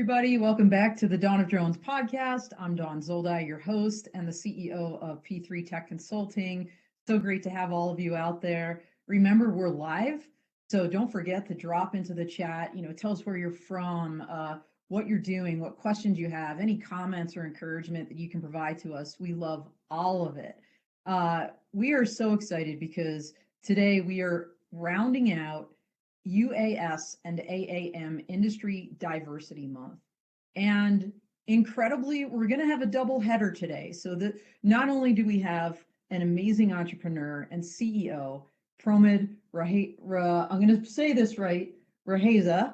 everybody. Welcome back to the Dawn of Drones podcast. I'm Dawn Zoldi, your host and the CEO of P3 Tech Consulting. So great to have all of you out there. Remember, we're live, so don't forget to drop into the chat. Tell us where you're from, what you're doing, what questions you have, any comments or encouragement that you can provide to us. We love all of it. We are so excited because today we are rounding out UAS and AAM Industry Diversity Month. And incredibly, we're going to have a double header today. So that not only do we have an amazing entrepreneur and CEO, Pramod, I'm going to say this right, Reheja,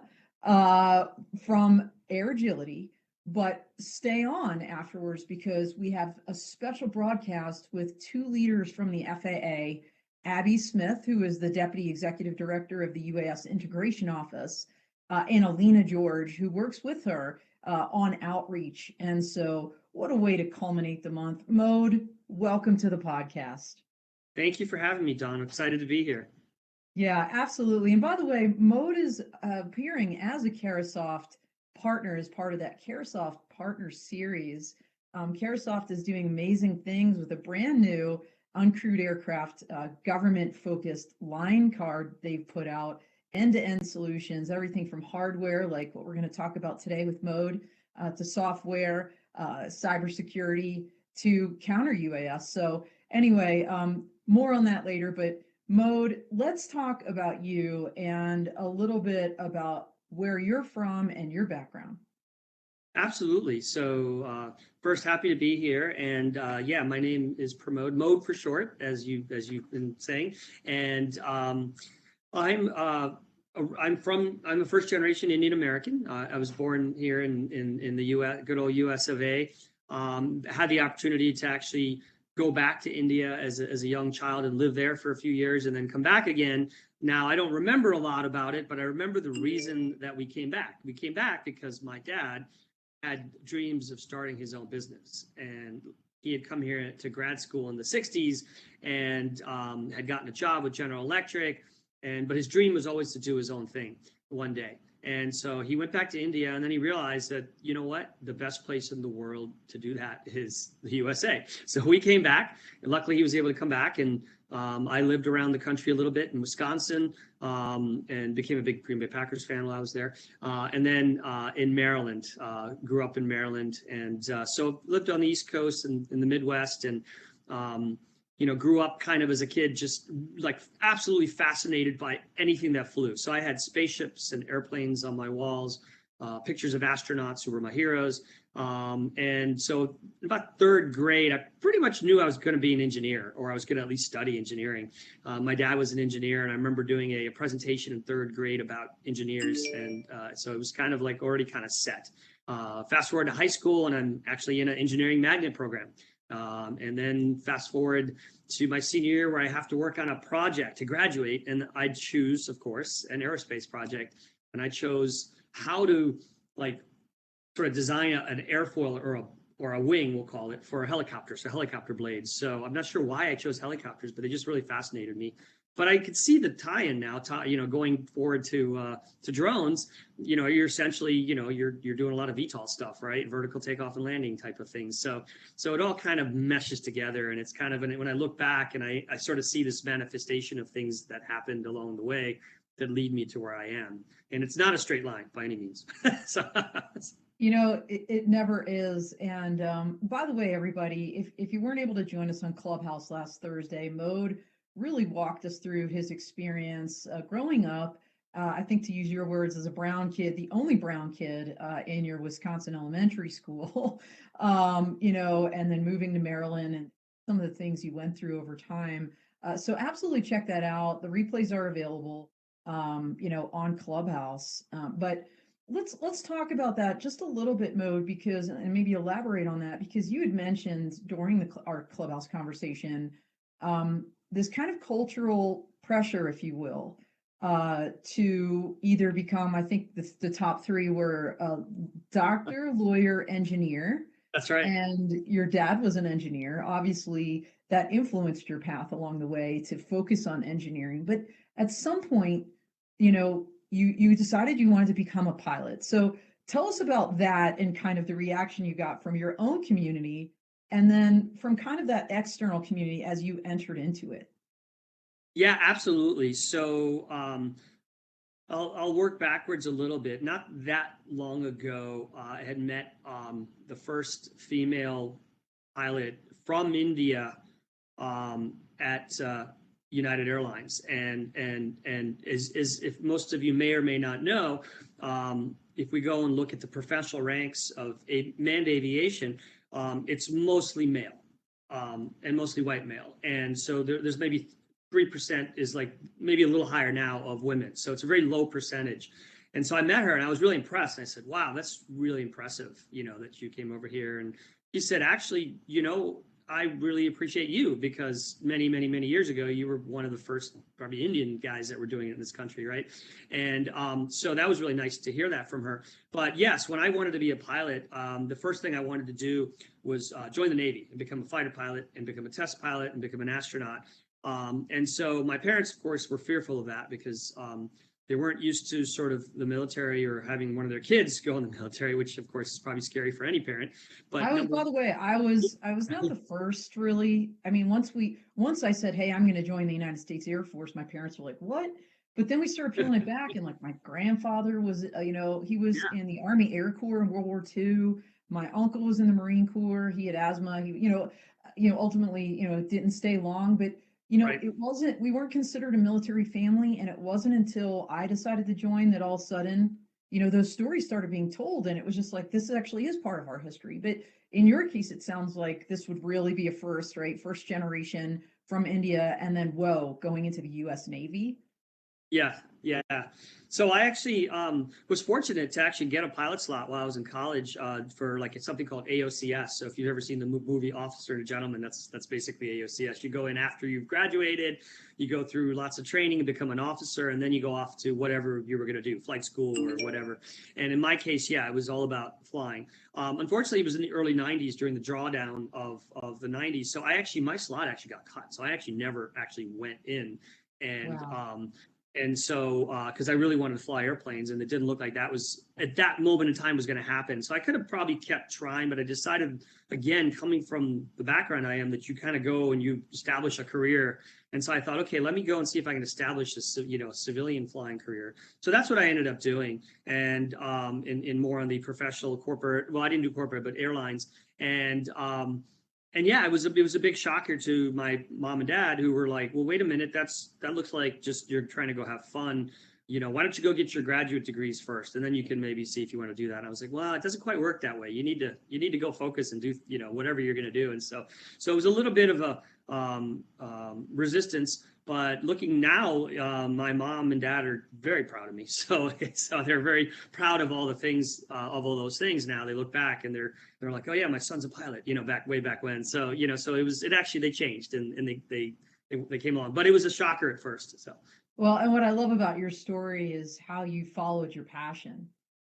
from Airgility, but stay on afterwards because we have a special broadcast with two leaders from the FAA, Abby Smith, who is the Deputy Executive Director of the UAS Integration Office, and Alina George, who works with her on outreach. And so what a way to culminate the month. Mode, welcome to the podcast. Thank you for having me, Don. I'm excited to be here. Yeah, absolutely. And by the way, Mode is appearing as a Carahsoft partner as part of that Carahsoft Partner Series. Carahsoft is doing amazing things with a brand new uncrewed aircraft, government-focused line card they've put out, end-to-end solutions, everything from hardware, like what we're going to talk about today with Mode, to software, cybersecurity, to counter UAS. So anyway, more on that later, but Mode, let's talk about you and a little bit about where you're from and your background. Absolutely. So first, happy to be here, and yeah, my name is Pramod, Mode for short, as you've been saying, and I'm a first generation Indian American. I was born here in the U.S., good old U.S. of A. Had the opportunity to actually go back to India as a young child and live there for a few years, and then come back again. Now, I don't remember a lot about it, but I remember the reason that we came back. We came back because my dad had dreams of starting his own business, and he had come here to grad school in the 60s and had gotten a job with General Electric, but his dream was always to do his own thing one day. And so he went back to India, and then he realized that, you know what, the best place in the world to do that is the USA. So we came back, and luckily he was able to come back, and I lived around the country a little bit in Wisconsin, and became a big Green Bay Packers fan while I was there. And then in Maryland, grew up in Maryland, and so lived on the East Coast and in the Midwest, and grew up kind of as a kid, just like absolutely fascinated by anything that flew. So I had spaceships and airplanes on my walls, pictures of astronauts who were my heroes. And so about third grade, I pretty much knew I was going to be an engineer, or I was going to at least study engineering. My dad was an engineer, and I remember doing a presentation in third grade about engineers. And so it was kind of like already kind of set. Fast forward to high school, and I'm actually in an engineering magnet program. And then fast forward to my senior year, where I have to work on a project to graduate, and I choose, of course, an aerospace project. And I chose how to sort of design an airfoil or a wing, we'll call it, for a helicopter, so helicopter blades. So I'm not sure why I chose helicopters, but they just really fascinated me. But I could see the tie-in now, going forward to drones. You're essentially, you're doing a lot of VTOL stuff, right? Vertical takeoff and landing type of things. So it all kind of meshes together, and it's kind of, when I look back and I sort of see this manifestation of things that happened along the way that lead me to where I am. And it's not a straight line by any means. So. It never is. And by the way, everybody, if you weren't able to join us on Clubhouse last Thursday, Mode really walked us through his experience growing up, I think, to use your words, as a brown kid, the only brown kid in your Wisconsin elementary school, and then moving to Maryland and some of the things you went through over time. So absolutely check that out. The replays are available, on Clubhouse. But let's talk about that just a little bit, Mode, because, and maybe elaborate on that, because you had mentioned during our Clubhouse conversation, this kind of cultural pressure, if you will, to either become, I think the top three were doctor, lawyer, engineer. That's right. And your dad was an engineer. Obviously, that influenced your path along the way to focus on engineering. But at some point, you decided you wanted to become a pilot. So tell us about that and kind of the reaction you got from your own community, and then from kind of that external community as you entered into it. Yeah, absolutely. So I'll work backwards a little bit. Not that long ago, I had met the first female pilot from India at United Airlines, and is if most of you may or may not know, if we go and look at the professional ranks of manned aviation, it's mostly male and mostly white male, and so there's maybe 3% is like maybe a little higher now of women, so it's a very low percentage. And so I met her and I was really impressed. And I said, wow, that's really impressive, that you came over here. And she said, actually, I really appreciate you because many, many, many years ago, you were one of the first probably Indian guys that were doing it in this country, right? And so that was really nice to hear that from her. But yes, when I wanted to be a pilot, the first thing I wanted to do was join the Navy and become a fighter pilot and become a test pilot and become an astronaut. And so my parents, of course, were fearful of that because they weren't used to sort of the military or having one of their kids go in the military, which of course is probably scary for any parent. But By the way, I was not the first really. I mean, once I said, "Hey, I'm going to join the United States Air Force," my parents were like, "What?" But then we started peeling it back, and like my grandfather was, he was in the Army Air Corps in World War II. My uncle was in the Marine Corps. He had asthma. Ultimately, didn't stay long, but right. it wasn't, we weren't considered a military family. And it wasn't until I decided to join that all of a sudden, those stories started being told. And it was just like, this actually is part of our history. But in your case, it sounds like this would really be a first, right? First generation from India. And then, whoa, going into the US Navy. Yeah, yeah. So I actually was fortunate to actually get a pilot slot while I was in college for like something called AOCS. So if you've ever seen the movie Officer and a Gentleman, that's basically AOCS. You go in after you've graduated, you go through lots of training and become an officer, and then you go off to whatever you were going to do, flight school or whatever. And in my case, yeah, it was all about flying. Unfortunately, it was in the early 90s during the drawdown of the 90s. So my slot actually got cut. So I actually never actually went in. And Wow. and so, because I really wanted to fly airplanes, and it didn't look like that was at that moment in time was going to happen. So I could have probably kept trying, but I decided, again, coming from the background I am, that you kind of go and you establish a career. And so I thought, okay, let me go and see if I can establish a civilian flying career. So that's what I ended up doing, and in more on the professional corporate. Well, I didn't do corporate, but airlines, and yeah, it was a big shocker to my mom and dad, who were like, "Well, wait a minute, that looks like just you're trying to go have fun. Why don't you go get your graduate degrees first, and then you can maybe see if you want to do that." And I was like, "Well, it doesn't quite work that way. You need to go focus and do whatever you're going to do." And so it was a little bit of a resistance. But looking now, my mom and dad are very proud of me. So they're very proud of all the things, of all those things. Now they look back and they're like, oh yeah, my son's a pilot, way back when. So so it actually they changed and they came along, but it was a shocker at first. So Well, and what I love about your story is how you followed your passion,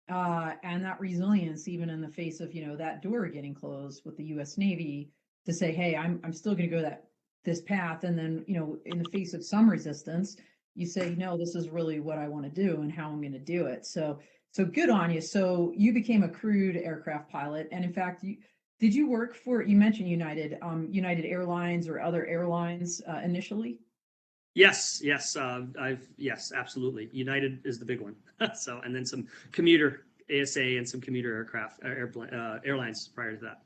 and that resilience, even in the face of, that door getting closed with the US Navy, to say, hey, I'm still going to go this path. And then, in the face of some resistance, you say, no, this is really what I want to do and how I'm going to do it. So good on you. So you became a crewed aircraft pilot. And in fact, did you work for, you mentioned United Airlines or other airlines initially? yes, yes, absolutely. United is the big one. So and then some commuter ASA and some commuter aircraft airlines prior to that.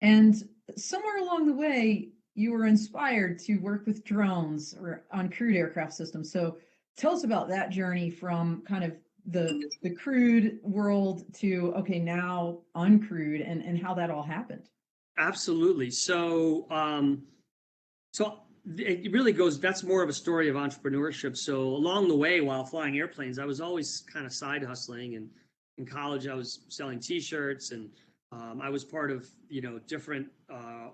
And somewhere along the way, you were inspired to work with drones or on crewed aircraft systems. So tell us about that journey from kind of the crewed world to, okay, now uncrewed, and how that all happened. Absolutely. So it really goes, that's more of a story of entrepreneurship. So along the way, while flying airplanes, I was always kind of side hustling. And in college, I was selling T-shirts, and I was part of, different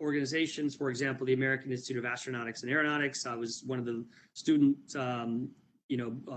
organizations. For example, the American Institute of Astronautics and Aeronautics. I was one of the student,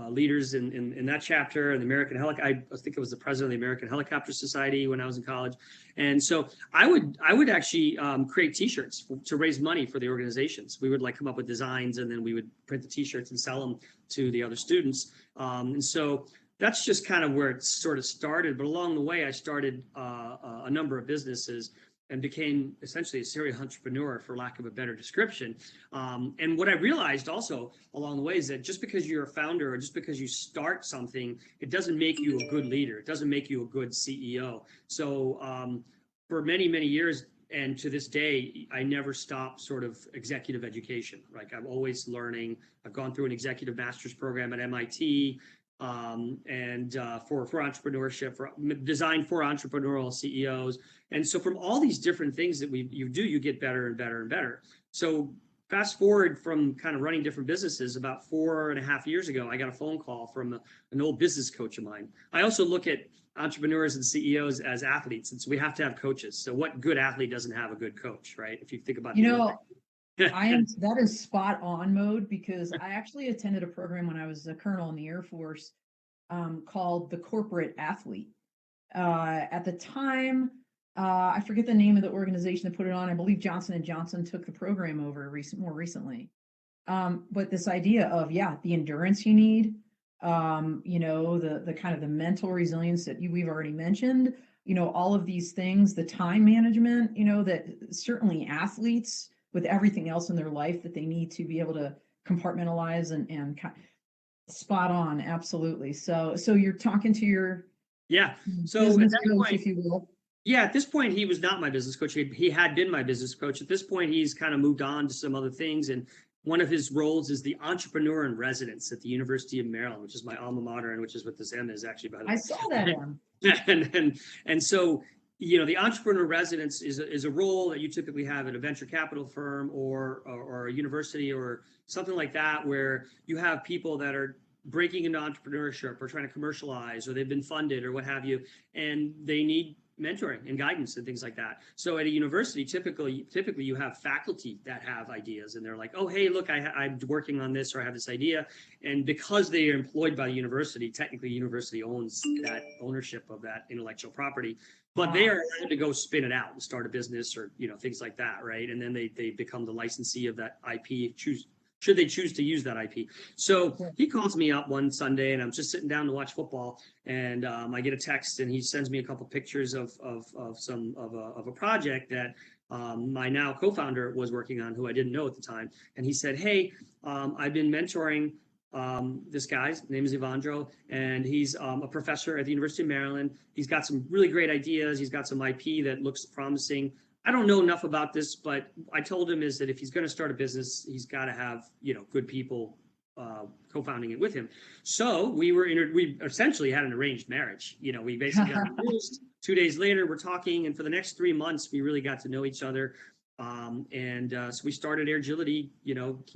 leaders in that chapter. And the I think I was the president of the American Helicopter Society when I was in college. And so I would actually create T-shirts to raise money for the organizations. We would like come up with designs, and then we would print the T-shirts and sell them to the other students. And so that's just kind of where it sort of started. But along the way, I started a number of businesses and became essentially a serial entrepreneur, for lack of a better description. And what I realized also along the way is that just because you're a founder or just because you start something, it doesn't make you a good leader. It doesn't make you a good CEO. So for many, many years, and to this day, I never stop sort of executive education. Like I'm always learning. I've gone through an executive master's program at MIT, and for entrepreneurship, designed for entrepreneurial CEOs. And so from all these different things that you do, you get better and better and better. So fast forward from kind of running different businesses, about 4.5 years ago, I got a phone call from an old business coach of mine. I also look at entrepreneurs and CEOs as athletes, and so we have to have coaches. So what good athlete doesn't have a good coach, right? If you think about that is spot on, Mode, because I actually attended a program when I was a colonel in the Air Force, called the Corporate Athlete. At the time, I forget the name of the organization that put it on. I believe Johnson & Johnson took the program over more recently. But this idea of, the endurance you need, the kind of the mental resilience that we've already mentioned, all of these things, the time management, that certainly athletes with everything else in their life that they need to be able to compartmentalize and spot on. Absolutely. So you're talking to your So business at that coach, point, if you will. at this point, he was not my business coach. He had been my business coach. At this point, he's kind of moved on to some other things. And one of his roles is the entrepreneur in residence at the University of Maryland, which is my alma mater, and which is what this M is actually, by the way. I saw that M. and so, the entrepreneur residence is a role that you typically have at a venture capital firm or a university or something like that, where you have people that are breaking into entrepreneurship or trying to commercialize, or they've been funded or what have you, and they need mentoring and guidance and things like that. So at a university, typically you have faculty that have ideas, and they're like, oh, hey, look, I'm working on this, or I have this idea. And because they are employed by the university, technically the university owns that ownership of that intellectual property, but they are allowed to go spin it out and start a business or, things like that, right? And then they become the licensee of that IP, should they choose to use that IP. So he calls me up one Sunday, and I'm just sitting down to watch football, and I get a text, and he sends me a couple pictures of a project that my now co-founder was working on, who I didn't know at the time. And he said, hey, I've been mentoring this guy's name is Ivandro, and he's a professor at the University of Maryland. He's got some really great ideas. He's got some IP that looks promising. I don't know enough about this, but I told him is that if he's going to start a business, he's got to have, good people co-founding it with him. So we essentially had an arranged marriage. We basically got engaged. 2 days later, we're talking, and for the next 3 months, we really got to know each other. So we started Airgility,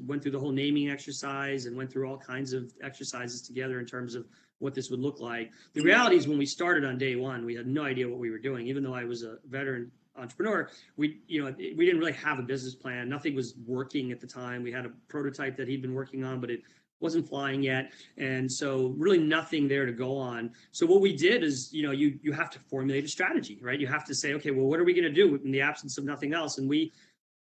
went through the whole naming exercise and went through all kinds of exercises together in terms of what this would look like. The reality is, when we started on day one, we had no idea what we were doing. Even though I was a veteran entrepreneur, we didn't really have a business plan. Nothing was working at the time. We had a prototype that he'd been working on, but it wasn't flying yet, and so really nothing there to go on. So what we did is, you have to formulate a strategy, right? You have to say, okay, well, what are we going to do in the absence of nothing else? And we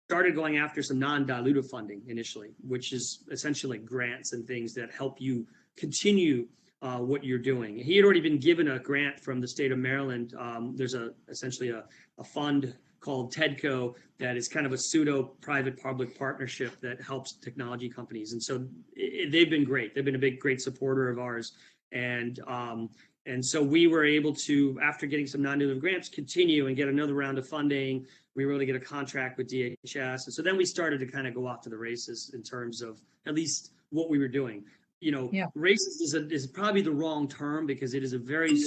started going after some non-dilutive funding initially, which is essentially grants and things that help you continue what you're doing. He had already been given a grant from the state of Maryland. There's essentially a fund called TEDCO that is kind of a pseudo private public partnership that helps technology companies. And so they've been great. They've been a great supporter of ours. And so we were able to, after getting some non-dilutive grants, continue and get another round of funding. We were able to get a contract with DHS. And so then we started to kind of go off to the races in terms of at least what we were doing. Races is probably the wrong term, because it is a very,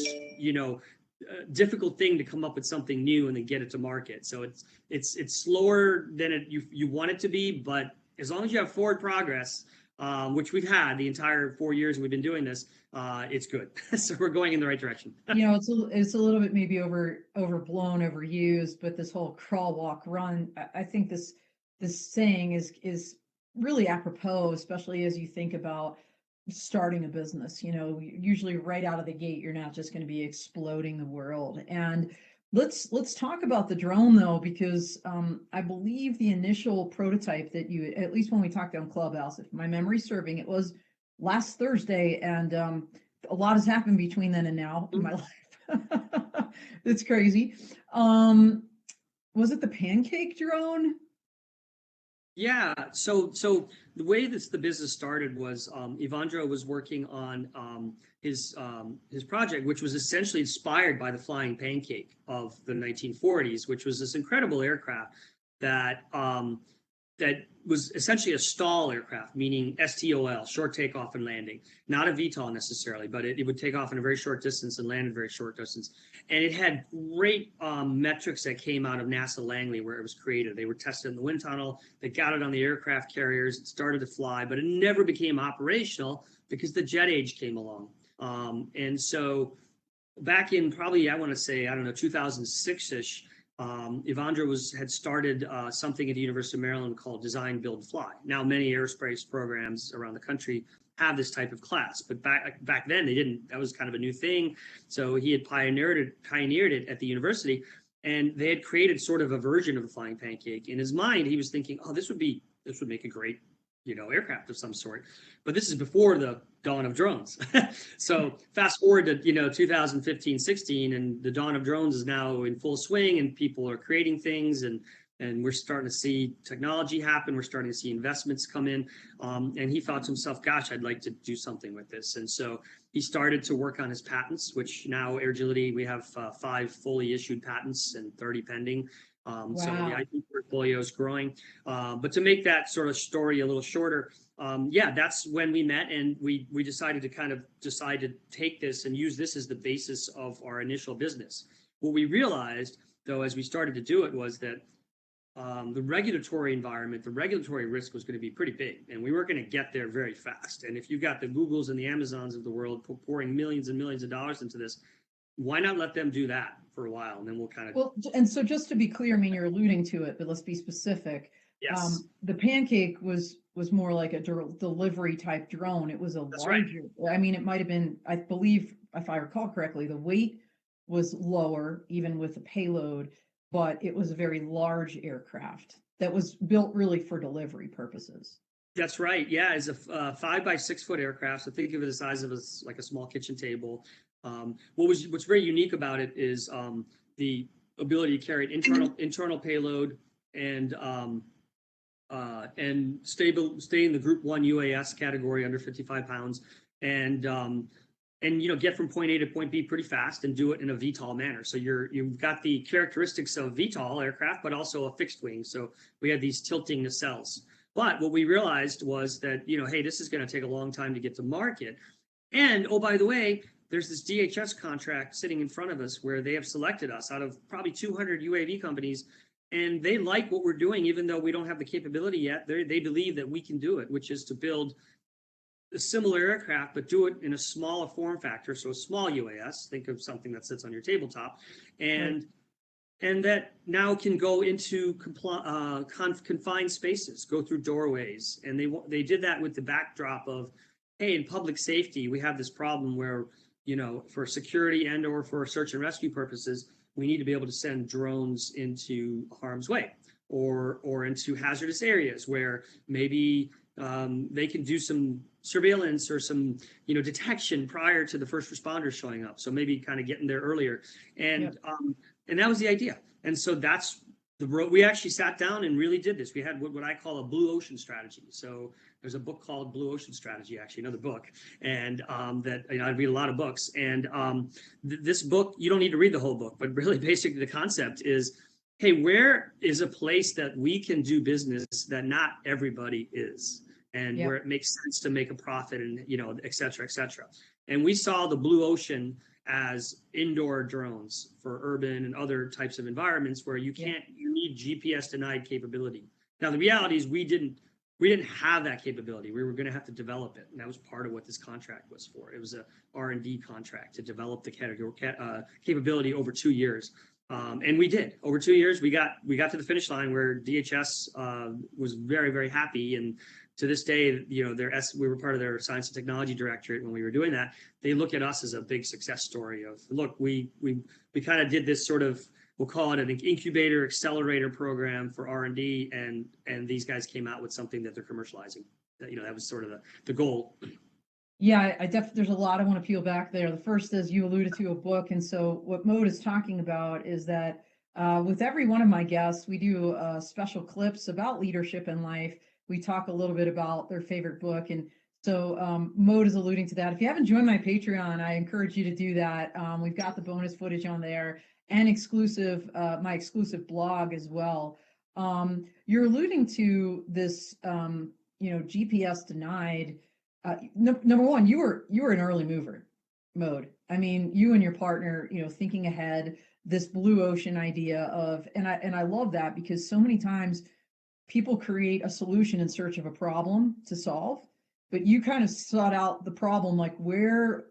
difficult thing to come up with something new and then get it to market. So it's slower than you want it to be, but as long as you have forward progress, which we've had the entire 4 years we've been doing this, it's good. So we're going in the right direction. It's a little bit maybe overblown, overused, but this whole crawl, walk, run, I think this saying is really apropos, especially as you think about starting a business. Usually right out of the gate, you're not just going to be exploding the world. And let's talk about the drone, though, because I believe the initial prototype that you, at least when we talked on Clubhouse, if my memory's serving, it was last Thursday, and a lot has happened between then and now in my life. It's crazy. Was it the pancake drone? Yeah. So the way the business started was Ivandro was working on his project, which was essentially inspired by the flying pancake of the 1940s, which was this incredible aircraft that that was essentially a stall aircraft, meaning STOL, short takeoff and landing, not a VTOL necessarily, but it would take off in a very short distance and land in a very short distance. And it had great metrics that came out of NASA Langley where it was created. They were tested in the wind tunnel, they got it on the aircraft carriers, it started to fly, but it never became operational because the jet age came along. And so back in probably, I want to say, I don't know, 2006-ish, Ivandro had started something at the University of Maryland called Design, Build, Fly. Now, many aerospace programs around the country have this type of class, but back then they didn't. That was kind of a new thing. So he had pioneered it at the university, and they had created sort of a version of the flying pancake. In his mind, he was thinking, "Oh, this would make a great, aircraft of some sort." But this is before the dawn of drones. So fast forward to 2015-16, and the dawn of drones is now in full swing, and people are creating things, and we're starting to see technology happen. We're starting to see investments come in, and he thought to himself, "Gosh, I'd like to do something with this." And so he started to work on his patents, which now Airgility, we have 5 fully issued patents and 30 pending. Wow. So the IP portfolio is growing. But to make that sort of story a little shorter, that's when we met, and we decided to take this and use this as the basis of our initial business. What we realized, though, as we started to do it, was that the regulatory environment, the regulatory risk was going to be pretty big, and we weren't going to get there very fast. And if you've got the Googles and the Amazons of the world pouring millions and millions of dollars into this, why not let them do that for a while, and then we'll kind of... Well, and so just to be clear, I mean, you're alluding to it, but let's be specific. Yes. The pancake was more like a delivery type drone. It was a That's right. larger, I mean, it might have been, I believe, if I recall correctly, the weight was lower, even with the payload, but it was a very large aircraft that was built really for delivery purposes. That's right. Yeah, it's a 5 by 6 foot aircraft. So think of it the size of like a small kitchen table. What's very unique about it is the ability to carry an internal payload and stay in the Group 1 UAS category under 55 pounds, and get from point A to point B pretty fast and do it in a VTOL manner. So you've got the characteristics of VTOL aircraft, but also a fixed wing. So we had these tilting nacelles. But what we realized was that, hey, this is going to take a long time to get to market. And, oh, by the way, there's this DHS contract sitting in front of us where they have selected us out of probably 200 UAV companies, and they like what we're doing, even though we don't have the capability yet. They believe that we can do it, which is to build a similar aircraft, but do it in a smaller form factor. So a small UAS, think of something that sits on your tabletop, and that now can go into confined spaces, go through doorways. And they did that with the backdrop of, hey, in public safety, we have this problem where, for security and or for search and rescue purposes, we need to be able to send drones into harm's way or into hazardous areas where maybe they can do some surveillance or some detection prior to the first responders showing up. So maybe kind of getting there earlier. And that was the idea. And so that's the road. We actually sat down and really did this. We had what I call a blue ocean strategy. So there's a book called Blue Ocean Strategy, actually, another book. And that I read a lot of books. And this book, you don't need to read the whole book, but really basically the concept is, hey, where is a place that we can do business that not everybody is, and where it makes sense to make a profit, and et cetera, et cetera. And we saw the blue ocean as indoor drones for urban and other types of environments where you need GPS denied capability. Now the reality is we didn't have that capability. We were going to have to develop it, and that was part of what this contract was for. It was a R&D contract to develop the capability over 2 years. And we did. Over 2 years, we got to the finish line where DHS was very, very happy. And to this day, we were part of their science and technology directorate when we were doing that. They look at us as a big success story of, look, we kind of did this sort of, we'll call it an incubator accelerator program for R&D, and these guys came out with something that they're commercializing. That was sort of the goal. Yeah, there's a lot I want to peel back there. The first, as you alluded to, a book. And so what Mode is talking about is that with every one of my guests, we do special clips about leadership in life. We talk a little bit about their favorite book. And so Mode is alluding to that. If you haven't joined my Patreon, I encourage you to do that. We've got the bonus footage on there and my exclusive blog as well. You're alluding to this, GPS denied. Number one, you were an early mover Mode. I mean, you and your partner, thinking ahead, this blue ocean idea of, and I love that because so many times people create a solution in search of a problem to solve, but you kind of sought out the problem, like where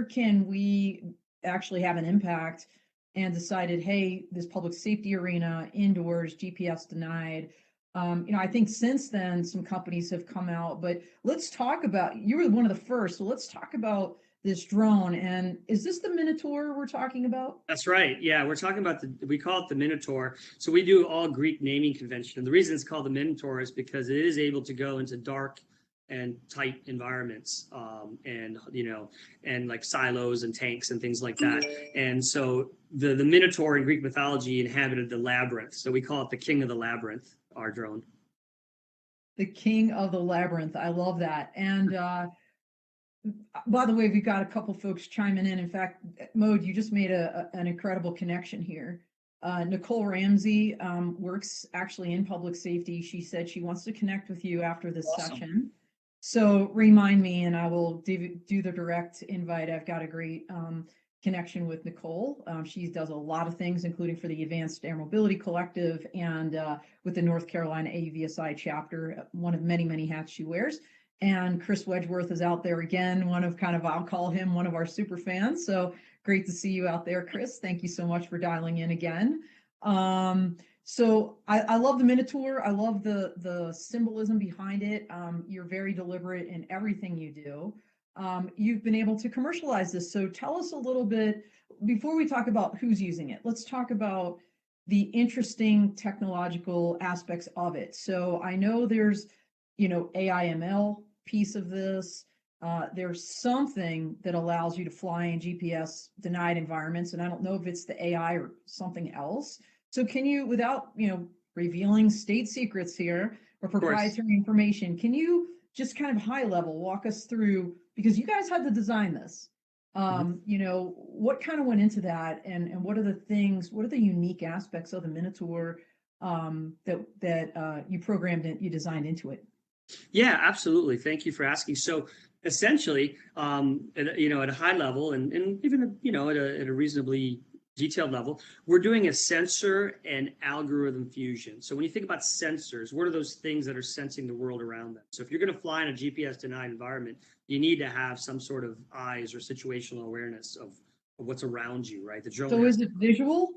can we actually have an impact, and decided, hey, this public safety arena, indoors, GPS denied. I think since then some companies have come out, but let's talk about, you were one of the first. So let's talk about this drone. And is this the Minotaur we're talking about? That's right. Yeah, we're talking about we call it the Minotaur. So we do all Greek naming convention. And the reason it's called the Minotaur is because it is able to go into dark and tight environments, and like silos and tanks and things like that. And so the Minotaur in Greek mythology inhabited the labyrinth. So we call it the king of the labyrinth, our drone. The king of the labyrinth. I love that. And by the way, we've got a couple folks chiming in. In fact, Mode, you just made an incredible connection here. Nicole Ramsey works actually in public safety. She said she wants to connect with you after this session. So remind me and I will do the direct invite. I've got a great connection with Nicole. She does a lot of things, including for the Advanced Air Mobility Collective and with the North Carolina AVSI chapter, one of many, many hats she wears. And Chris Wedgeworth is out there again, I'll call him one of our super fans. So great to see you out there, Chris. Thank you so much for dialing in again. So I love the Minotaur. I love the symbolism behind it. You're very deliberate in everything you do. You've been able to commercialize this. So tell us a little bit, before we talk about who's using it, let's talk about the interesting technological aspects of it. So I know there's, AI/ML piece of this. There's something that allows you to fly in GPS denied environments. And I don't know if it's the AI or something else. So can you, without, revealing state secrets here or proprietary information, can you just kind of high level walk us through, because you guys had to design this, what kind of went into that, and what are the unique aspects of the Minotaur that you programmed and you designed into it? Yeah, absolutely. Thank you for asking. So essentially, at a high level and even, at a reasonably detailed level, we're doing a sensor and algorithm fusion. So when you think about sensors, what are those things that are sensing the world around them? So if you're going to fly in a GPS denied environment, you need to have some sort of eyes or situational awareness of what's around you, right? The drone. So is it visual?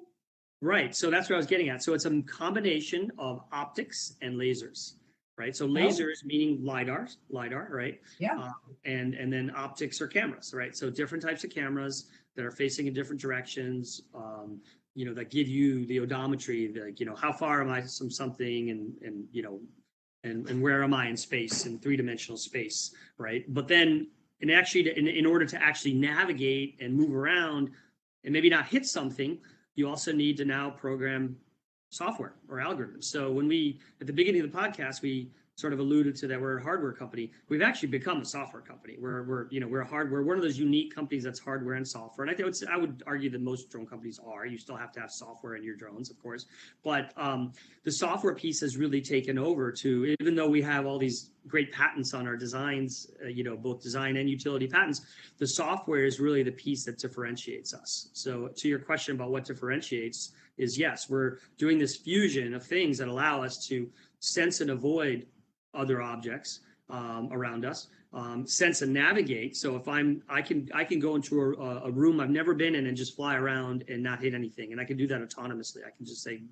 Right. So that's what I was getting at. So it's a combination of optics and lasers. Right. So lasers meaning LiDAR, right? Yeah. And then optics are cameras, right? So different types of cameras that are facing in different directions, that give you the odometry, how far am I from something, and where am I in space, in three-dimensional space, right? But then in order to actually navigate and move around and maybe not hit something, you also need to now program software or algorithms. So when at the beginning of the podcast, we sort of alluded to that we're a hardware company. We've actually become a software company. We're one of those unique companies that's hardware and software. And I would argue that most drone companies are. You still have to have software in your drones, of course. But the software piece has really taken over to, even though we have all these great patents on our designs, both design and utility patents, the software is really the piece that differentiates us. So to your question about what differentiates is, yes, we're doing this fusion of things that allow us to sense and avoid other objects around us, sense and navigate. So if I can go into a room I've never been in and just fly around and not hit anything, and I can do that autonomously. I can just say,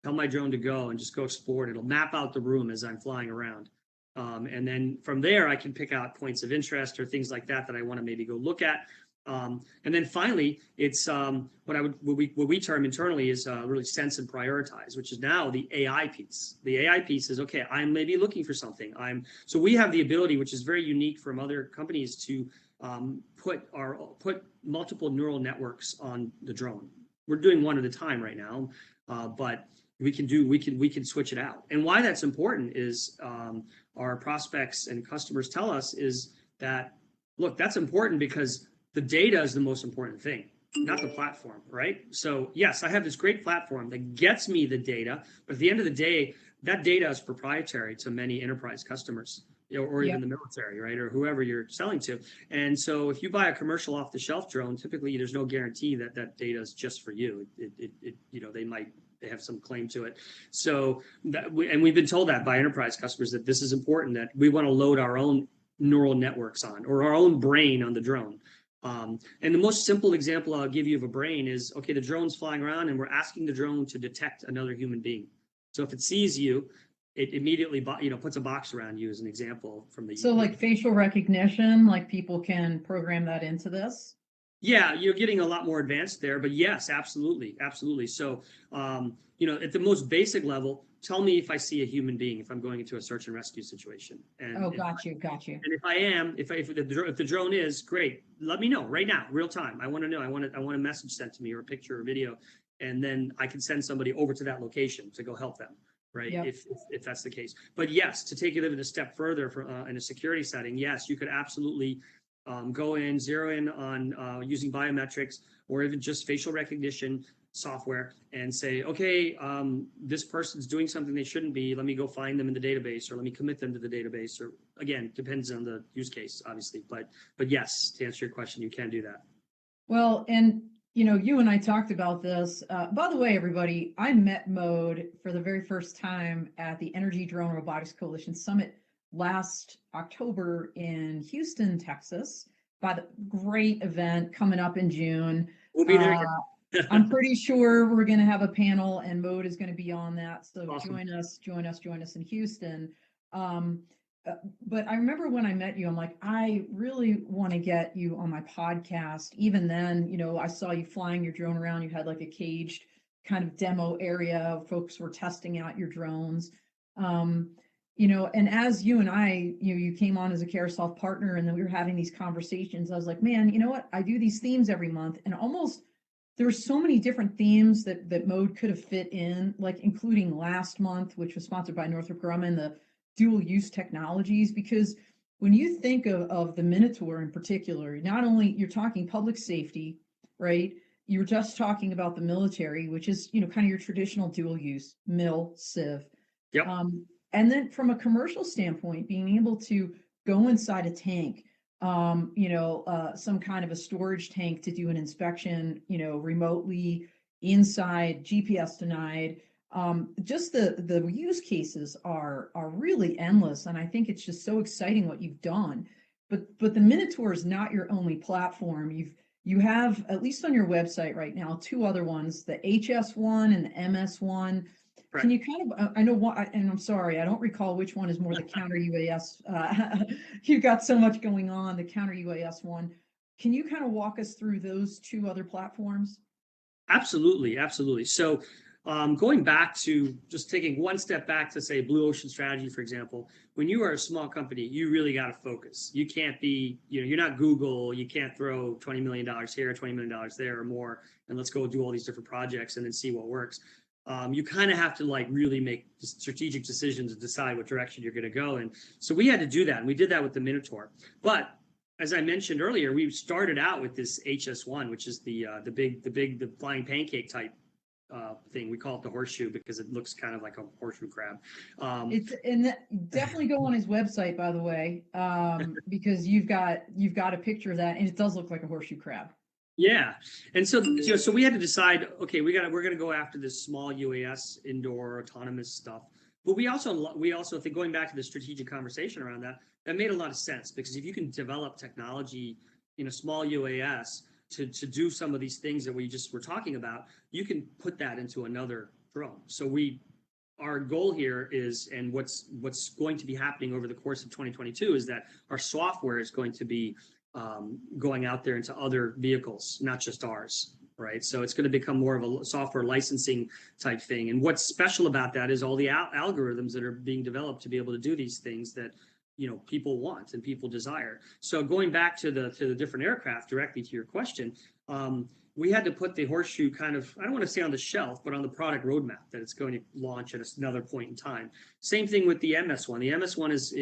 tell my drone to go and just go explore it. It'll map out the room as I'm flying around. And then from there, I can pick out points of interest or things like that I want to maybe go look at. And then finally, it's what we term internally is really sense and prioritize, which is now the AI piece. The AI piece is, okay, I'm maybe looking for something. So we have the ability, which is very unique from other companies, to put multiple neural networks on the drone. We're doing one at a time right now, but we can switch it out. And why that's important is our prospects and customers tell us is that, look, that's important because the data is the most important thing, not the platform, right? So yes, I have this great platform that gets me the data, but at the end of the day, that data is proprietary to many enterprise customers, or even the military, right? Or whoever you're selling to. And so if you buy a commercial off-the-shelf drone, typically there's no guarantee that that data is just for you. They have some claim to it. So and we've been told that by enterprise customers that this is important, that we want to load our own neural networks on, or our own brain on the drone. And the most simple example I'll give you of a brain is, okay, the drone's flying around and we're asking the drone to detect another human being. So if it sees you, it immediately puts a box around you, as an example from the. So like facial recognition, like people can program that into this? Yeah, you're getting a lot more advanced there, but yes, absolutely, absolutely. So, at the most basic level, tell me if I see a human being if I'm going into a search and rescue situation. And got you. And if I am, if the drone is, great, let me know right now, real time. I want to know. I want a message sent to me, or a picture or video, and then I can send somebody over to that location to go help them. Right, yep. If that's the case. But yes, to take it even a step further in a security setting, yes, you could absolutely zero in on using biometrics, or even just facial recognition software, and say, okay, this person's doing something they shouldn't be. Let me go find them in the database, or let me commit them to the database. Or again, depends on the use case, obviously. But yes, to answer your question, you can do that. Well, and you and I talked about this. By the way, everybody, I met Mode for the very first time at the Energy Drone Robotics Coalition Summit last October in Houston, Texas. By the great event coming up in June. We'll be there. I'm pretty sure we're going to have a panel, and Mode is going to be on that. So awesome. Join us in Houston. But I remember when I met you, I'm like, I really want to get you on my podcast. Even then, I saw you flying your drone around. You had like a caged kind of demo area. Folks were testing out your drones. And as you and I, you came on as a Carahsoft partner, and then we were having these conversations. I was like, man, you know what? I do these themes every month, and there were so many different themes that Mode could have fit in, like including last month, which was sponsored by Northrop Grumman, the dual use technologies. Because when you think of the Minotaur in particular, not only you're talking public safety, right? You were just talking about the military, which is, kind of your traditional dual use, mil, civ. Yep. And then from a commercial standpoint, being able to go inside a tank, some kind of a storage tank to do an inspection, remotely inside, GPS denied. Just the use cases are really endless, and I think it's just so exciting what you've done. But the Minotaur is not your only platform. You have, at least on your website right now, two other ones: the HS1 and the MS1. Right. Can you kind of, I know what, and I'm sorry, I don't recall which one is more the counter UAS. You've got so much going on, the counter UAS one. Can you kind of walk us through those two other platforms? Absolutely, absolutely. So going back to just taking one step back to say Blue Ocean Strategy, for example, when you are a small company, you really got to focus. You can't be, you're not Google. You can't throw $20 million here, $20 million there or more, and let's go do all these different projects and then see what works. You kind of have to really make strategic decisions and decide what direction you're going to go. And so we had to do that. And we did that with the Minotaur. But as I mentioned earlier, we started out with this HS1, which is the flying pancake type thing. We call it the horseshoe because it looks kind of like a horseshoe crab. Definitely go on his website, by the way, because you've got a picture of that, and it does look like a horseshoe crab. Yeah, and so so we had to decide. Okay, we're going to go after this small UAS indoor autonomous stuff. But we also think, going back to the strategic conversation around that made a lot of sense, because if you can develop technology in a small UAS to do some of these things that we just were talking about, you can put that into another drone. So our goal here is, and what's going to be happening over the course of 2022 is that our software is going to be going out there into other vehicles, not just ours, right? So it's going to become more of a software licensing type thing. And what's special about that is all the algorithms that are being developed to be able to do these things that people want and people desire. So going back to the different aircraft, directly to your question, we had to put the Horseshoe kind of, I don't want to say on the shelf, but on the product roadmap that it's going to launch at another point in time. Same thing with the MS1. The MS1 is,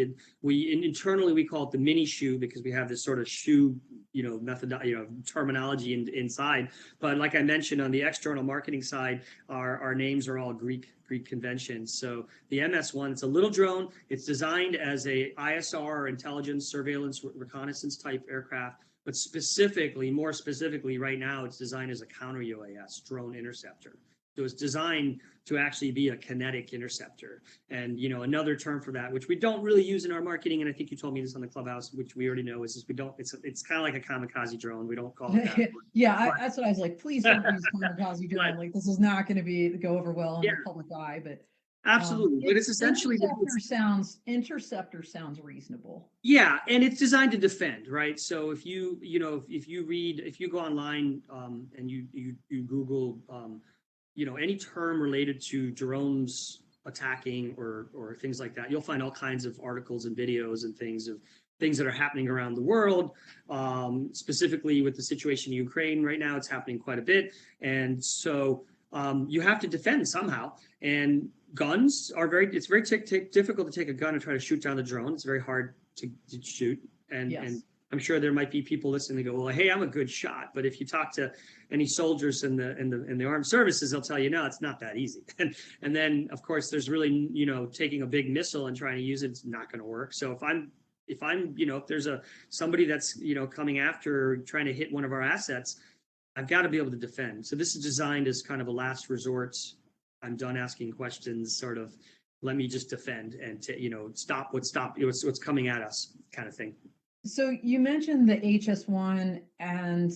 internally we call it the mini shoe because we have this sort of shoe, terminology inside. But like I mentioned, on the external marketing side, our names are all Greek conventions. So the MS1, it's a little drone. It's designed as a ISR, intelligence, surveillance, reconnaissance type aircraft. But more specifically, right now, it's designed as a counter UAS drone interceptor. So it's designed to actually be a kinetic interceptor. And another term for that, which we don't really use in our marketing, and I think you told me this on the Clubhouse, which we already know, is we don't. It's kind of like a kamikaze drone. We don't call it that. That's what I was like. Please don't use kamikaze drone. Like this is not going to go over well in the public eye. But absolutely, but it's essentially interceptor sounds reasonable. Yeah, and it's designed to defend, right? So if you go online and you Google any term related to drones attacking or things like that, you'll find all kinds of articles and videos and things that are happening around the world. Specifically with the situation in Ukraine right now, it's happening quite a bit, and so you have to defend somehow. And guns are it's very difficult to take a gun and try to shoot down the drone. It's very hard to shoot. And I'm sure there might be people listening to go, well, hey, I'm a good shot. But if you talk to any soldiers in the armed services, they'll tell you, no, it's not that easy. And then, of course, there's really, taking a big missile and trying to use it's not going to work. So if there's somebody that's, coming after trying to hit one of our assets, I've got to be able to defend. So this is designed as kind of a last resort. I'm done asking questions, sort of, let me just defend and stop what's coming at us, kind of thing. So you mentioned the HS1 and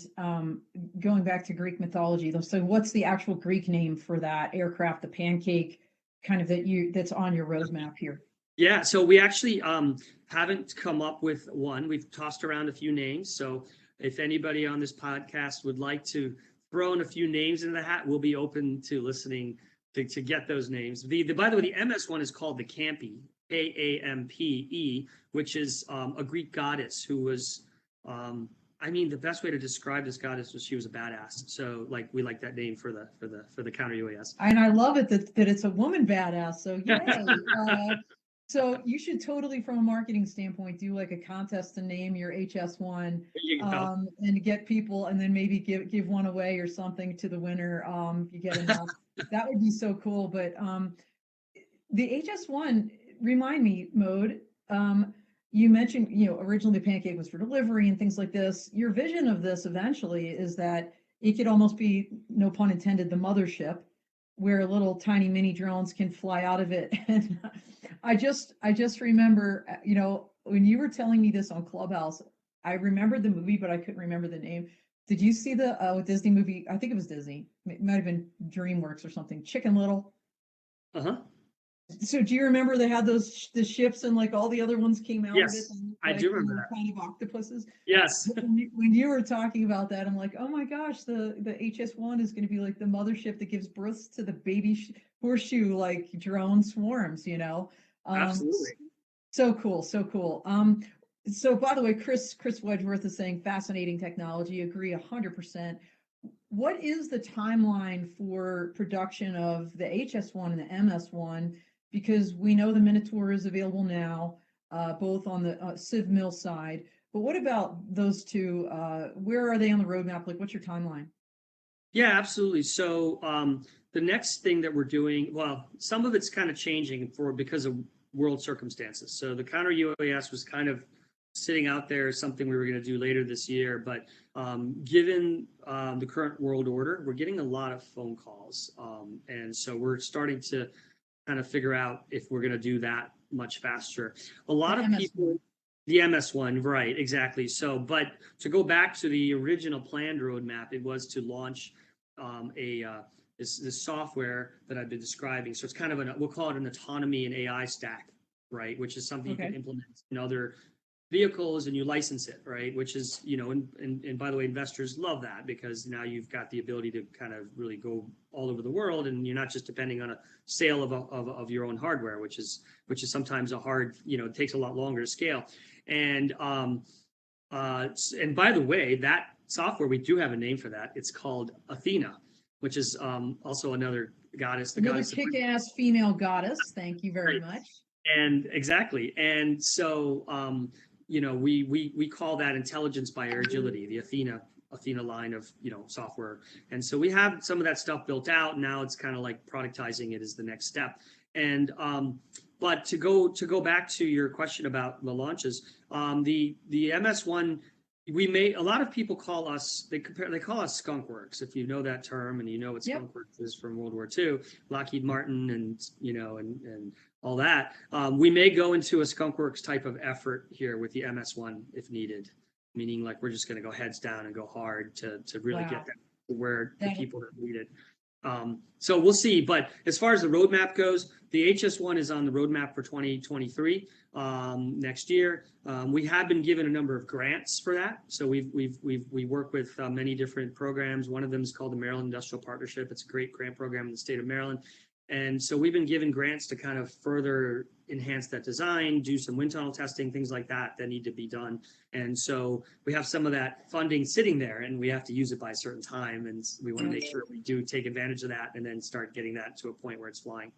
going back to Greek mythology. So what's the actual Greek name for that aircraft, the pancake kind of that's on your roadmap here? Yeah, so we actually haven't come up with one. We've tossed around a few names. So if anybody on this podcast would like to throw in a few names in the hat, we'll be open to listening to get those names. By the way, the MS1 is called the Campe, Kampe, which is a Greek goddess who was, the best way to describe this goddess was she was a badass. So we like that name for the counter UAS. And I love it that it's a woman badass. So yay. So you should totally, from a marketing standpoint, do like a contest to name your HS1 and get people, and then maybe give one away or something to the winner. You get enough. That would be so cool. But the HS1, remind me, Mode, you mentioned, originally the pancake was for delivery and things like this. Your vision of this eventually is that it could almost be, no pun intended, the mothership, where little tiny mini drones can fly out of it. And I just remember, when you were telling me this on Clubhouse, I remembered the movie, but I couldn't remember the name. Did you see the Disney movie? I think it was Disney. It might have been DreamWorks or something. Chicken Little. Uh-huh. So do you remember they had the ships and all the other ones came out of it? And, I do remember that. Kind of octopuses. Yes. When you were talking about that, I'm like, oh my gosh, the HS1 is going to be like the mothership that gives birth to the baby horseshoe drone swarms. Absolutely. So cool. So by the way, Chris Wedgeworth is saying fascinating technology. Agree 100%. What is the timeline for production of the HS1 and the MS1? Because we know the Minotaur is available now, both on the Civ Mill side. But what about those two? Where are they on the roadmap? What's your timeline? Yeah, absolutely. So the next thing that we're doing, well, some of it's kind of changing because of world circumstances. So the counter UAS was kind of sitting out there, something we were going to do later this year. But given the current world order, we're getting a lot of phone calls. And so we're starting to kind of figure out if we're going to do that much faster. A lot of people, the MS1, right, exactly. So, but to go back to the original planned roadmap, it was to launch this software that I've been describing. So it's kind of we'll call it an autonomy and AI stack, right? Which is something you can implement in other vehicles and you license it, right? Which is, and by the way, investors love that because now you've got the ability to kind of really go all over the world, and you're not just depending on a sale of your own hardware, which is sometimes a hard, it takes a lot longer to scale. And by the way, that software, we do have a name for that. It's called Athena, which is also another goddess. Another kick-ass female goddess. Thank you very much. And exactly. And so, we call that intelligence by Airgility, the Athena line of, software. And so we have some of that stuff built out. Now it's kind of like productizing it is the next step. And, but to go back to your question about the launches, the MS1, a lot of people call us, they call us skunkworks, if you know that term, and you know what skunkworks is from World War II, Lockheed Martin, and and all that. We may go into a skunkworks type of effort here with the MS1 if needed, meaning like we're just going to go heads down and go hard to really get that to where the people that need it. So we'll see. But as far as the roadmap goes, the HS1 is on the roadmap for 2023 next year. We have been given a number of grants for that. So we work with many different programs. One of them is called the Maryland Industrial Partnership. It's a great grant program in the state of Maryland. And so we've been given grants to kind of further enhance that design, do some wind tunnel testing, things like that need to be done. And so we have some of that funding sitting there, and we have to use it by a certain time. And we want to make sure we do take advantage of that and then start getting that to a point where it's flying.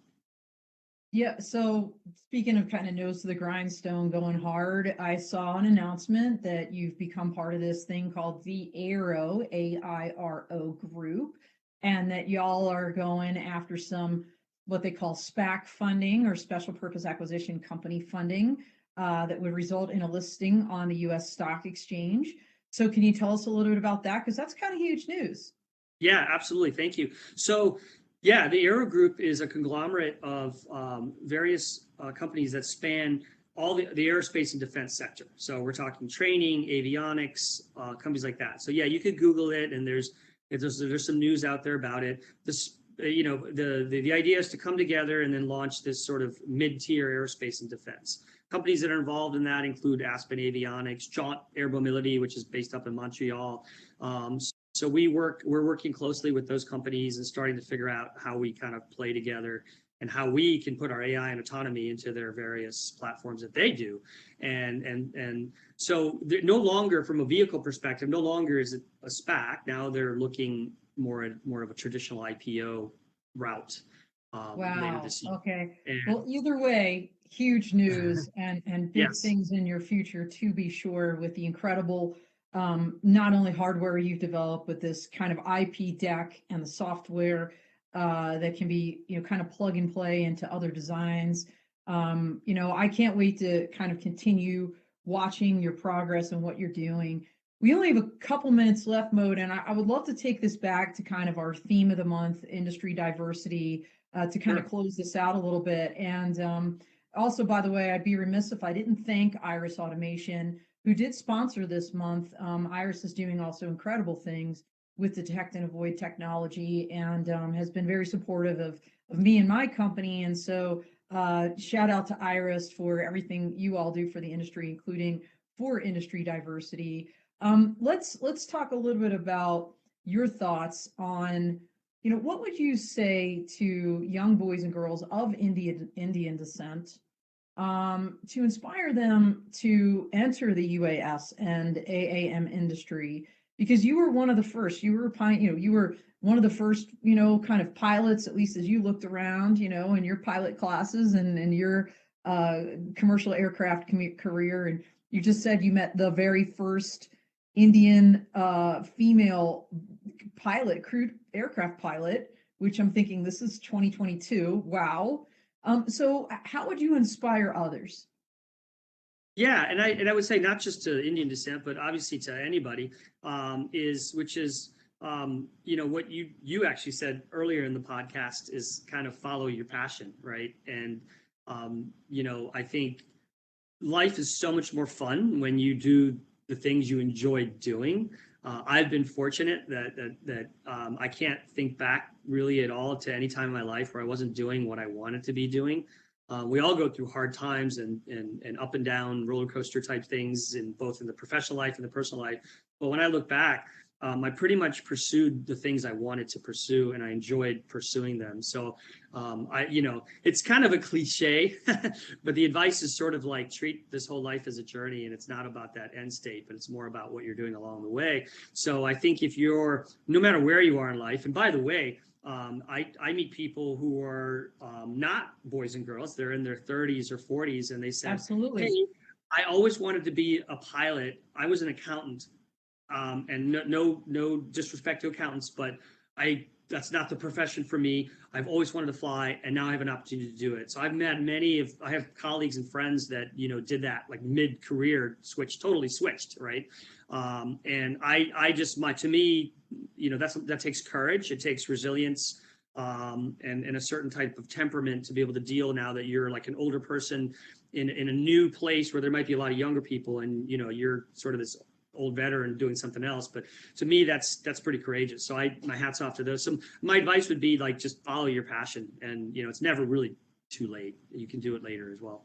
Yeah. So speaking of kind of nose to the grindstone, going hard, I saw an announcement that you've become part of this thing called the AIRO, AIRO group, and that y'all are going after some what they call SPAC funding, or special purpose acquisition company funding, that would result in a listing on the U.S. stock exchange. So can you tell us a little bit about that? Because that's kind of huge news. Yeah, absolutely. Thank you. So yeah, the Aero Group is a conglomerate of various companies that span all the aerospace and defense sector. So we're talking training, avionics, companies like that. So yeah, you could Google it, and there's some news out there about it. The idea is to come together and then launch this sort of mid-tier aerospace and defense. Companies that are involved in that include Aspen Avionics, Jaunt Air Mobility, which is based up in Montreal. So we're working closely with those companies and starting to figure out how we kind of play together and how we can put our AI and autonomy into their various platforms that they do. And so no longer, from a vehicle perspective, no longer is it a SPAC. Now they're looking more of a traditional IPO route. Wow. Okay. Well, either way, huge news and big things in your future, to be sure, with the incredible not only hardware you've developed, but this kind of IP deck and the software that can be, kind of plug and play into other designs. I can't wait to kind of continue watching your progress and what you're doing. We only have a couple minutes left, Mode, and I would love to take this back to kind of our theme of the month, industry diversity, to kind of close this out a little bit. And also, by the way, I'd be remiss if I didn't thank Iris Automation, who did sponsor this month. Iris is doing also incredible things with detect and avoid technology, and has been very supportive of me and my company. And so shout out to Iris for everything you all do for the industry, including for industry diversity. Let's talk a little bit about your thoughts on, what would you say to young boys and girls of Indian descent, to inspire them to enter the UAS and AAM industry? Because you were one of the first. You were one of the first, kind of pilots, at least as you looked around, in your pilot classes and your commercial aircraft career. And you just said you met the very first Indian female pilot, crewed aircraft pilot, which I'm thinking this is 2022. Wow. So how would you inspire others? Yeah, and I would say not just to Indian descent, but obviously to anybody, what you actually said earlier in the podcast is kind of follow your passion, right? And I think life is so much more fun when you do the things you enjoy doing. I've been fortunate that I can't think back really at all to any time in my life where I wasn't doing what I wanted to be doing. We all go through hard times and up and down roller coaster type things in both in the professional life and the personal life. But when I look back, I pretty much pursued the things I wanted to pursue, and I enjoyed pursuing them. So, it's kind of a cliche, but the advice is sort of like treat this whole life as a journey, and it's not about that end state, but it's more about what you're doing along the way. So I think if you're, no matter where you are in life, and by the way, I meet people who are not boys and girls, they're in their 30s or 40s, and they say, Absolutely. hey, I always wanted to be a pilot. I was an accountant. And no disrespect to accountants, but that's not the profession for me. I've always wanted to fly, and now I have an opportunity to do it. So I've met I have colleagues and friends that, did that like mid-career totally switched, right? And to me, that takes courage. It takes resilience, and a certain type of temperament to be able to deal now that you're like an older person in a new place where there might be a lot of younger people, and, you're sort of this old veteran doing something else. But to me, that's pretty courageous. So my hat's off to those. So my advice would be like, just follow your passion, and it's never really too late. You can do it later as well.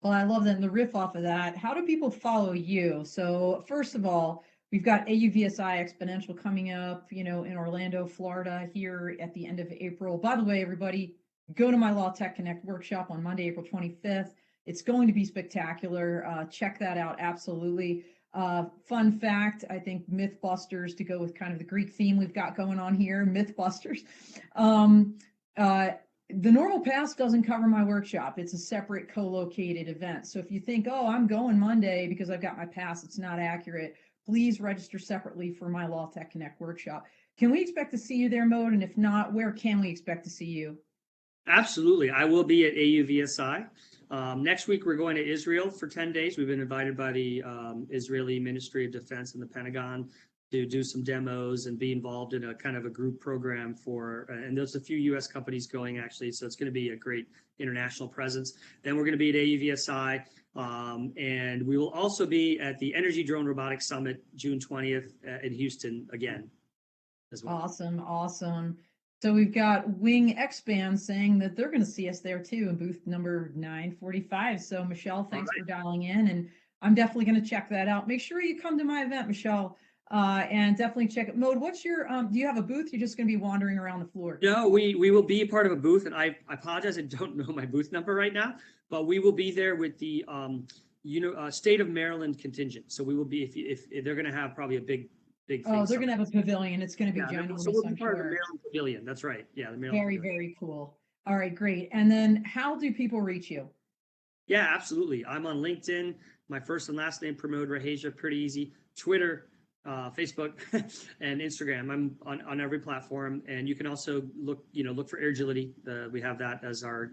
Well, I love that. And the riff off of that, how do people follow you? So first of all, we've got AUVSI Exponential coming up, in Orlando, Florida here at the end of April. By the way, everybody, go to my Law Tech Connect workshop on Monday, April 25th. It's going to be spectacular. Check that out. Absolutely. Fun fact, I think Mythbusters, to go with kind of the Greek theme we've got going on here, Mythbusters. The normal pass doesn't cover my workshop. It's a separate co-located event. So if you think, oh, I'm going Monday because I've got my pass, it's not accurate. Please register separately for my Law Tech Connect workshop. Can we expect to see you there, Mode? And if not, where can we expect to see you? Absolutely. I will be at AUVSI. Next week, we're going to Israel for 10 days. We've been invited by the Israeli Ministry of Defense and the Pentagon to do some demos and be involved in a kind of a group program and there's a few U.S. companies going, actually, so it's going to be a great international presence. Then we're going to be at AUVSI, and we will also be at the Energy Drone Robotics Summit, June 20th in Houston again as well. Awesome. So we've got Wing X-Band saying that they're going to see us there too in booth number 945. So Michelle, thanks for dialing in, and I'm definitely going to check that out. Make sure you come to my event, Michelle, and definitely check it. Mode, what's your, do you have a booth? You're just going to be wandering around the floor? No, we will be a part of a booth, and I apologize, I don't know my booth number right now, but we will be there with the state of Maryland contingent. So we will be, if they're going to have probably a big thing. Oh, they're going to have a pavilion. It's going to be ginormous, so we'll be I'm part of the sure. Maryland Pavilion. That's right. Yeah, the Maryland Very, Pavilion. very cool. All right, great. And then how do people reach you? Yeah, absolutely. I'm on LinkedIn. My first and last name, Pramod Reheja, pretty easy. Twitter, Facebook, and Instagram. I'm on every platform, and you can also look for Airgility. We have that as our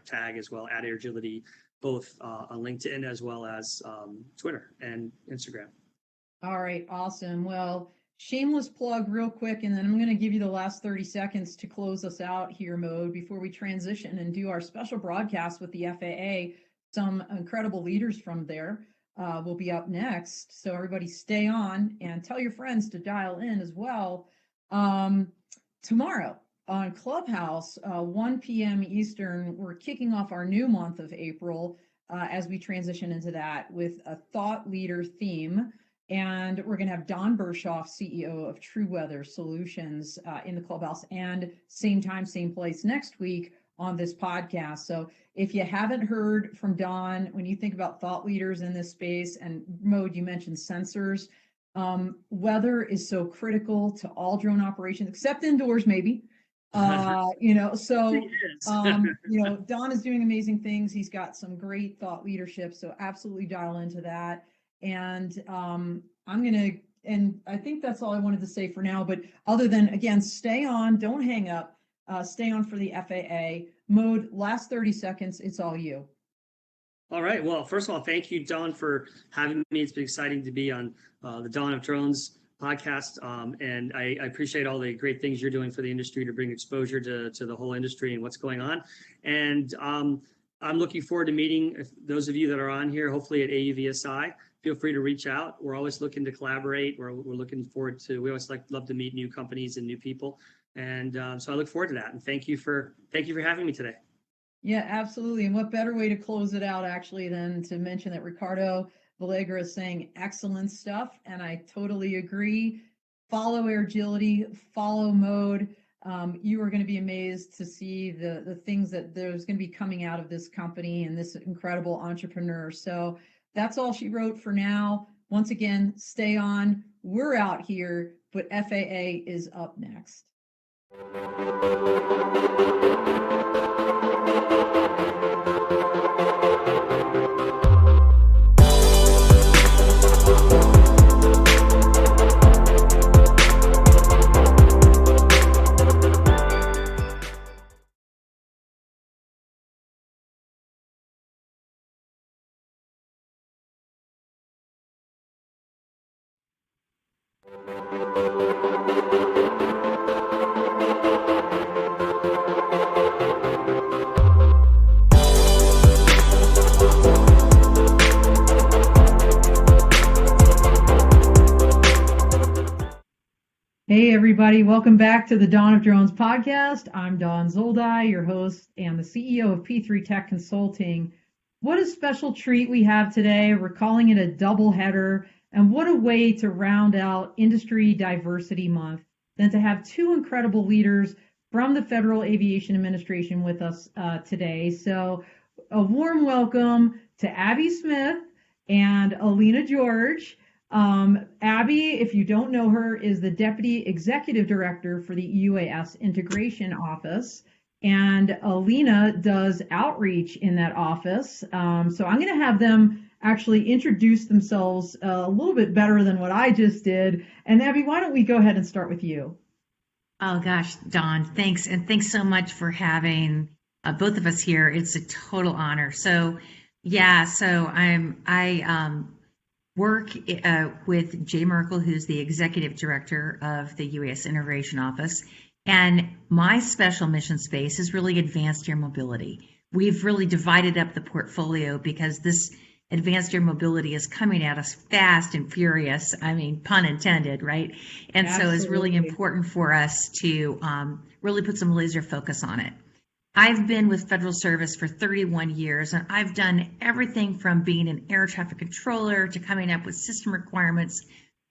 tag as well, at Airgility, both on LinkedIn as well as Twitter and Instagram. All right, awesome. Well, shameless plug real quick, and then I'm going to give you the last 30 seconds to close us out here, Mode, before we transition and do our special broadcast with the FAA. Some incredible leaders from there will be up next. So everybody stay on and tell your friends to dial in as well. Tomorrow on Clubhouse, 1 p.m. Eastern, we're kicking off our new month of April as we transition into that with a thought leader theme. And we're going to have Don Bershoff, CEO of True Weather Solutions, in the Clubhouse, and same time, same place next week on this podcast. So if you haven't heard from Don, when you think about thought leaders in this space, and Mode, you mentioned sensors, weather is so critical to all drone operations, except indoors, maybe. Don is doing amazing things. He's got some great thought leadership, so absolutely dial into that. And I think that's all I wanted to say for now, but other than, again, stay on, don't hang up, stay on for the FAA. Mode, last 30 seconds, it's all you. All right. Well, first of all, thank you, Don, for having me. It's been exciting to be on the Dawn of Drones podcast. And I appreciate all the great things you're doing for the industry to bring exposure to the whole industry and what's going on. And I'm looking forward to meeting those of you that are on here, hopefully at AUVSI. Feel free to reach out. We're always looking to collaborate. We're looking forward to, we always love to meet new companies and new people. And so I look forward to that. And thank you for having me today. Yeah, absolutely. And what better way to close it out actually than to mention that Ricardo Villegra is saying excellent stuff. And I totally agree. Follow Airgility, follow Mode. You are going to be amazed to see the things that there's going to be coming out of this company and this incredible entrepreneur. So that's all she wrote for now. Once again, stay on. We're out here, but FAA is up next. Hey, everybody. Welcome back to the Dawn of Drones podcast. I'm Dawn Zoldi, your host and the CEO of P3 Tech Consulting. What a special treat we have today. We're calling it a double header. And what a way to round out Industry Diversity Month than to have two incredible leaders from the Federal Aviation Administration with us today. So a warm welcome to Abby Smith and Alina George. Abby, if you don't know her, is the Deputy Executive Director for the UAS Integration Office, and Alina does outreach in that office. So I'm going to have them actually introduce themselves a little bit better than what I just did. And Abby, why don't we go ahead and start with you? Oh gosh, Dawn, thanks. And thanks so much for having both of us here. It's a total honor. So I work with Jay Merkel, who's the Executive Director of the UAS Integration Office. And my special mission space is really advanced air mobility. We've really divided up the portfolio because this advanced air mobility is coming at us fast and furious. I mean, pun intended, right? And Absolutely. So it's really important for us to really put some laser focus on it. I've been with federal service for 31 years, and I've done everything from being an air traffic controller to coming up with system requirements,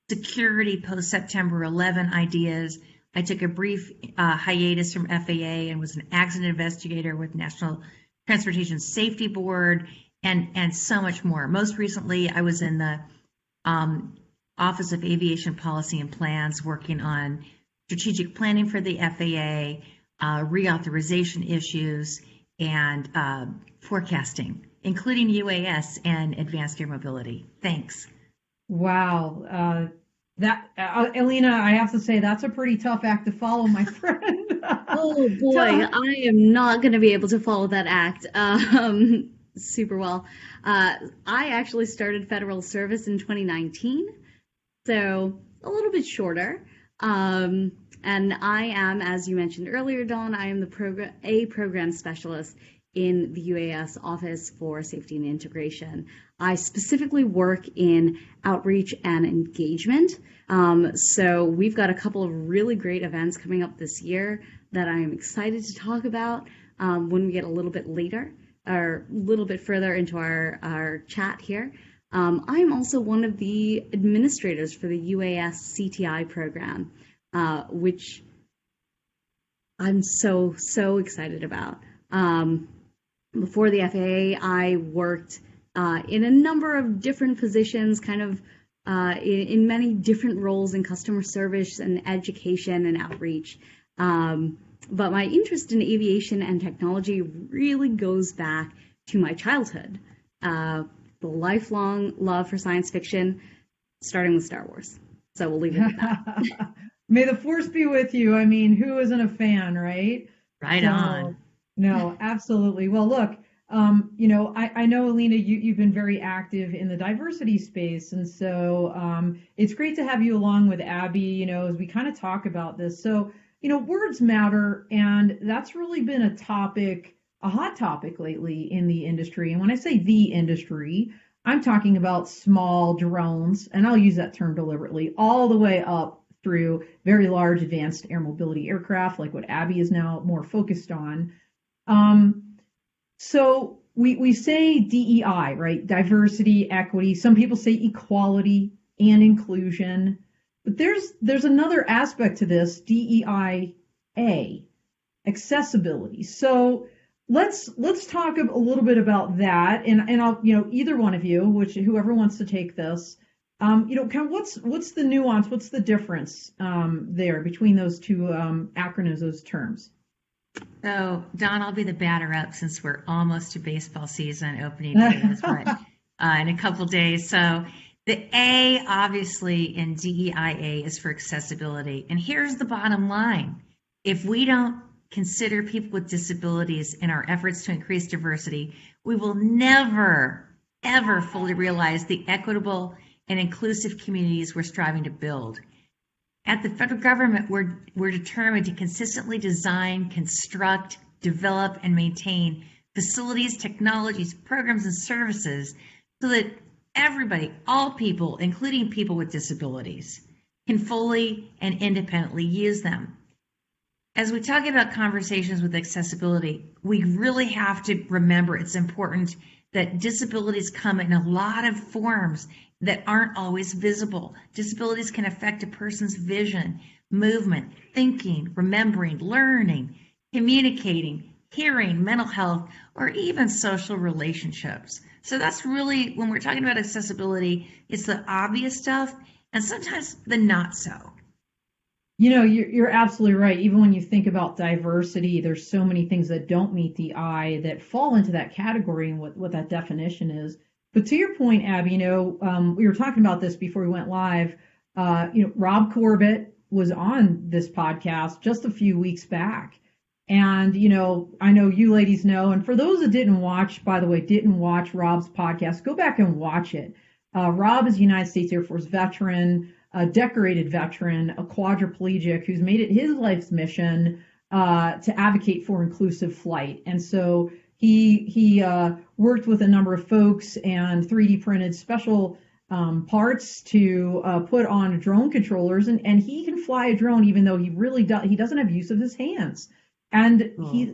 security post-September 11 ideas. I took a brief hiatus from FAA and was an accident investigator with National Transportation Safety Board, and so much more. Most recently, I was in the Office of Aviation Policy and Plans, working on strategic planning for the FAA, reauthorization issues, and forecasting, including UAS and advanced air mobility. Thanks. Wow. Alina, I have to say, that's a pretty tough act to follow, my friend. Oh boy, I am not going to be able to follow that act super well. I actually started federal service in 2019, so a little bit shorter. And I am, as you mentioned earlier, Dawn, I am a program specialist in the UAS Office for Safety and Integration. I specifically work in outreach and engagement. So we've got a couple of really great events coming up this year that I'm excited to talk about when we get a little bit later, or a little bit further into our chat here. I am also one of the administrators for the UAS CTI program, which I'm so excited about. Before the FAA, I worked in a number of different positions, kind of in many different roles in customer service and education and outreach. But my interest in aviation and technology really goes back to my childhood. The lifelong love for science fiction, starting with Star Wars. So we'll leave it at that. May the force be with you. I mean, who isn't a fan, right? Right on. No, absolutely. Well, look, I know, Alina, you've been very active in the diversity space. And so it's great to have you along with Abby, as we kind of talk about this. So, words matter. And that's really been a hot topic lately in the industry. And when I say the industry, I'm talking about small drones, and I'll use that term deliberately, all the way up through very large advanced air mobility aircraft, like what Abby is now more focused on. So we say DEI, right? Diversity, equity. Some people say equality and inclusion. But there's another aspect to this, DEIA, accessibility. So let's talk a little bit about that, and I'll, either one of you, whoever wants to take this, kind of what's the nuance, what's the difference there between those two acronyms, those terms? So, Don, I'll be the batter up since we're almost to baseball season. Opening day is what, in a couple days. So, the A, obviously, in DEIA is for accessibility. And here's the bottom line. If we don't consider people with disabilities in our efforts to increase diversity, we will never, ever fully realize the equitable and inclusive communities we're striving to build. At the federal government, we're determined to consistently design, construct, develop, and maintain facilities, technologies, programs, and services so that everybody, all people, including people with disabilities, can fully and independently use them. As we talk about conversations with accessibility, we really have to remember it's important that disabilities come in a lot of forms that aren't always visible. Disabilities can affect a person's vision, movement, thinking, remembering, learning, communicating, hearing, mental health, or even social relationships. So that's really, when we're talking about accessibility, it's the obvious stuff and sometimes the not so. You're absolutely right. Even when you think about diversity, there's so many things that don't meet the eye that fall into that category and what that definition is. But to your point, Abby, we were talking about this before we went live. Rob Corbett was on this podcast just a few weeks back. And, I know you ladies know, and for those that didn't watch Rob's podcast, go back and watch it. Rob is a United States Air Force veteran, a decorated veteran, a quadriplegic who's made it his life's mission to advocate for inclusive flight. And so he worked with a number of folks and 3D printed special parts to put on drone controllers, and he can fly a drone even though he doesn't have use of his hands. And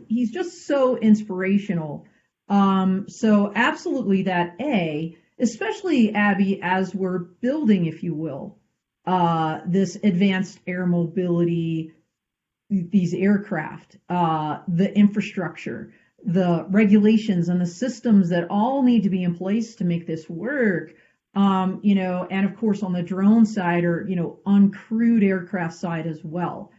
he's just so inspirational. So absolutely that A, especially Abby, as we're building, if you will, this advanced air mobility, these aircraft, the infrastructure, the regulations and the systems that all need to be in place to make this work. And of course on the drone side or, uncrewed aircraft side as well.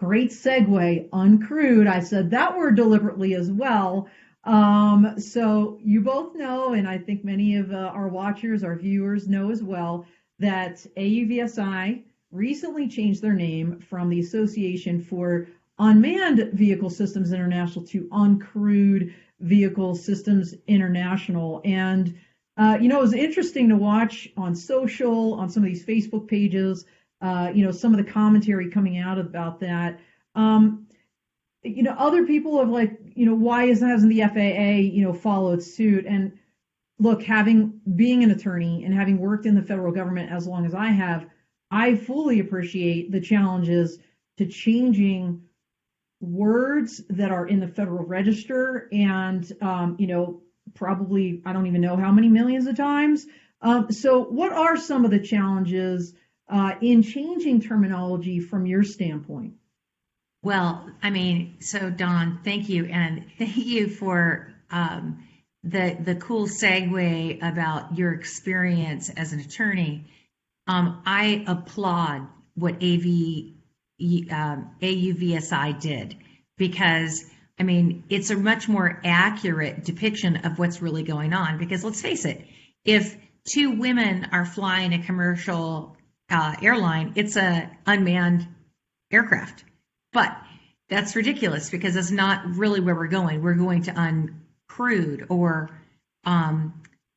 Great segue, uncrewed. I said that word deliberately as well. So you both know, and I think many of our watchers, our viewers know as well, that AUVSI recently changed their name from the Association for Unmanned Vehicle Systems International to Uncrewed Vehicle Systems International. And, it was interesting to watch on social, on some of these Facebook pages, some of the commentary coming out about that. Other people have why hasn't the FAA, followed suit? And look, being an attorney and having worked in the federal government as long as I have, I fully appreciate the challenges to changing words that are in the Federal Register and, probably, I don't even know how many millions of times. So what are some of the challenges in changing terminology from your standpoint? Well, so Don, thank you. And thank you for the cool segue about your experience as an attorney. I applaud what AUVSI did because, it's a much more accurate depiction of what's really going on. Because let's face it, if two women are flying a commercial airline, it's an unmanned aircraft. But that's ridiculous because that's not really where we're going. We're going to uncrewed or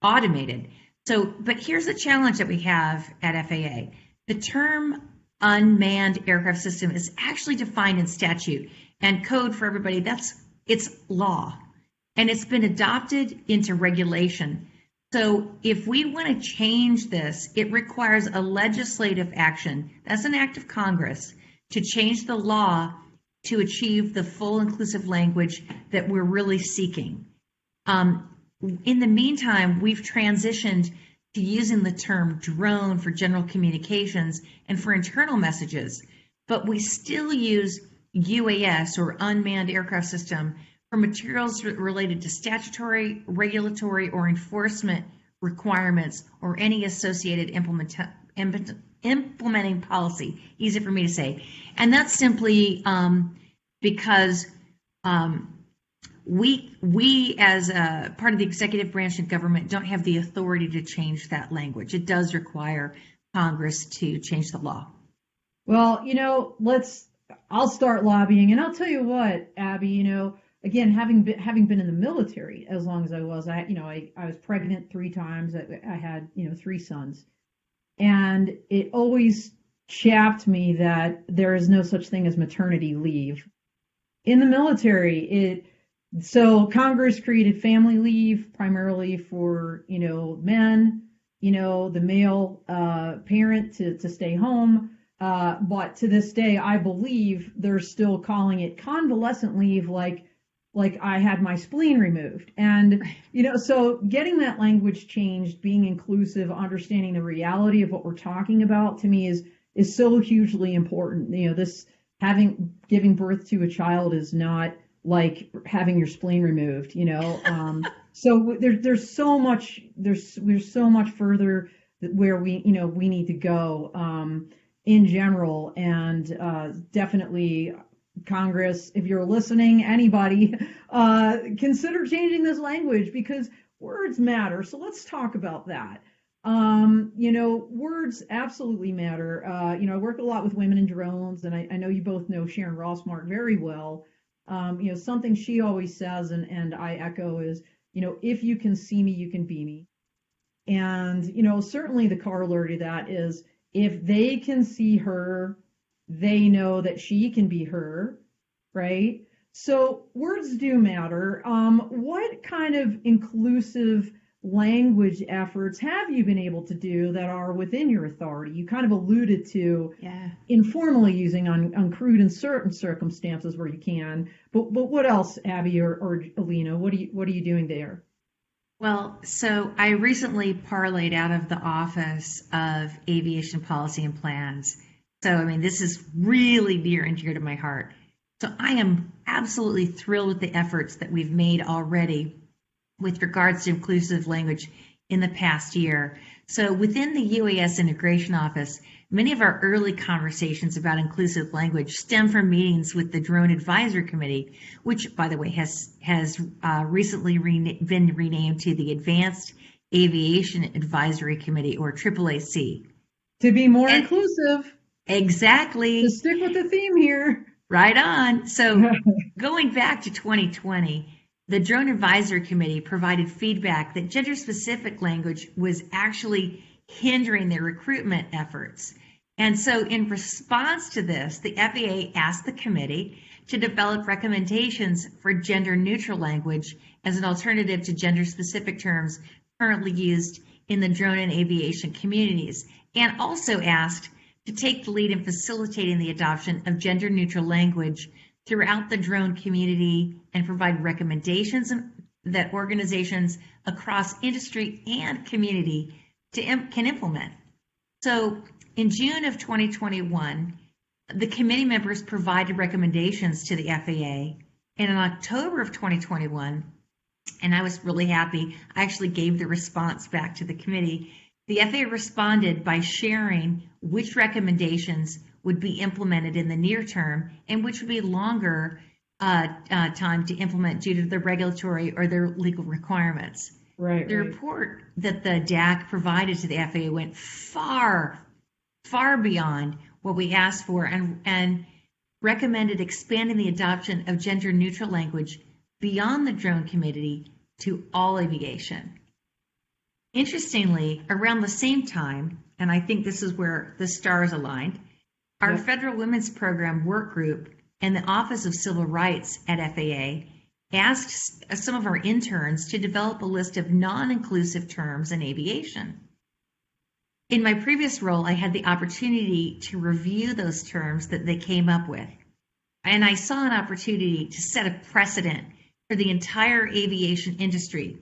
automated. So, but here's the challenge that we have at FAA. The term unmanned aircraft system is actually defined in statute and code for everybody. It's law and it's been adopted into regulation. So if we want to change this, it requires a legislative action. That's an act of Congress to change the law to achieve the full inclusive language that we're really seeking. In the meantime, we've transitioned to using the term drone for general communications and for internal messages, but we still use UAS or unmanned aircraft system for materials related to statutory, regulatory, or enforcement requirements or any associated implementing policy. Easy for me to say. And that's simply because we as a part of the executive branch of government don't have the authority to change that language. It does require Congress to change the law. Well, I'll start lobbying, and I'll tell you what, Abby, again, having been in the military as long as I was, I was pregnant 3 times. I had, 3 sons, and it always chapped me that there is no such thing as maternity leave in the military. So Congress created family leave primarily for, men, the male parent to stay home. But to this day, I believe they're still calling it convalescent leave, like I had my spleen removed. And, so getting that language changed, being inclusive, understanding the reality of what we're talking about, to me is so hugely important. This giving birth to a child is not like having your spleen removed, so there's so much, there's so much further where we need to go, in general. And, definitely Congress, if you're listening, anybody, consider changing this language, because words matter. So let's talk about that. Words absolutely matter. I work a lot with women in drones, and I know you both know Sharon Rossmark very well. Something she always says, and I echo, is, if you can see me, you can be me. And, certainly the corollary to that is, if they can see her, they know that she can be her, right? So words do matter. What kind of inclusive language efforts have you been able to do that are within your authority? You kind of alluded to informally using on crude in certain circumstances where you can, but what else, Abby or Alina? What are you doing there? Well, so I recently parlayed out of the Office of Aviation Policy and Plans. So, this is really near and dear to my heart. So I am absolutely thrilled with the efforts that we've made already with regards to inclusive language in the past year. So within the UAS Integration Office, many of our early conversations about inclusive language stem from meetings with the Drone Advisory Committee, which, by the way, has recently been renamed to the Advanced Aviation Advisory Committee, or AAAC. To be more inclusive. Exactly. To stick with the theme here. Right on. So going back to 2020, the Drone Advisory Committee provided feedback that gender-specific language was actually hindering their recruitment efforts. And so in response to this, the FAA asked the committee to develop recommendations for gender-neutral language as an alternative to gender-specific terms currently used in the drone and aviation communities, and also asked to take the lead in facilitating the adoption of gender-neutral language throughout the drone community and provide recommendations that organizations across industry and community can implement. So in June of 2021, the committee members provided recommendations to the FAA, and in October of 2021, and I was really happy, I actually gave the response back to the committee. The FAA responded by sharing which recommendations would be implemented in the near term and which would be longer time to implement due to the regulatory or their legal requirements. Right. The report that the DAC provided to the FAA went far beyond what we asked for and recommended expanding the adoption of gender-neutral language beyond the drone community to all aviation. Interestingly, around the same time, and I think this is where the stars aligned, our Federal Women's Program Work Group and the Office of Civil Rights at FAA asked some of our interns to develop a list of non-inclusive terms in aviation. In my previous role, I had the opportunity to review those terms that they came up with, and I saw an opportunity to set a precedent for the entire aviation industry.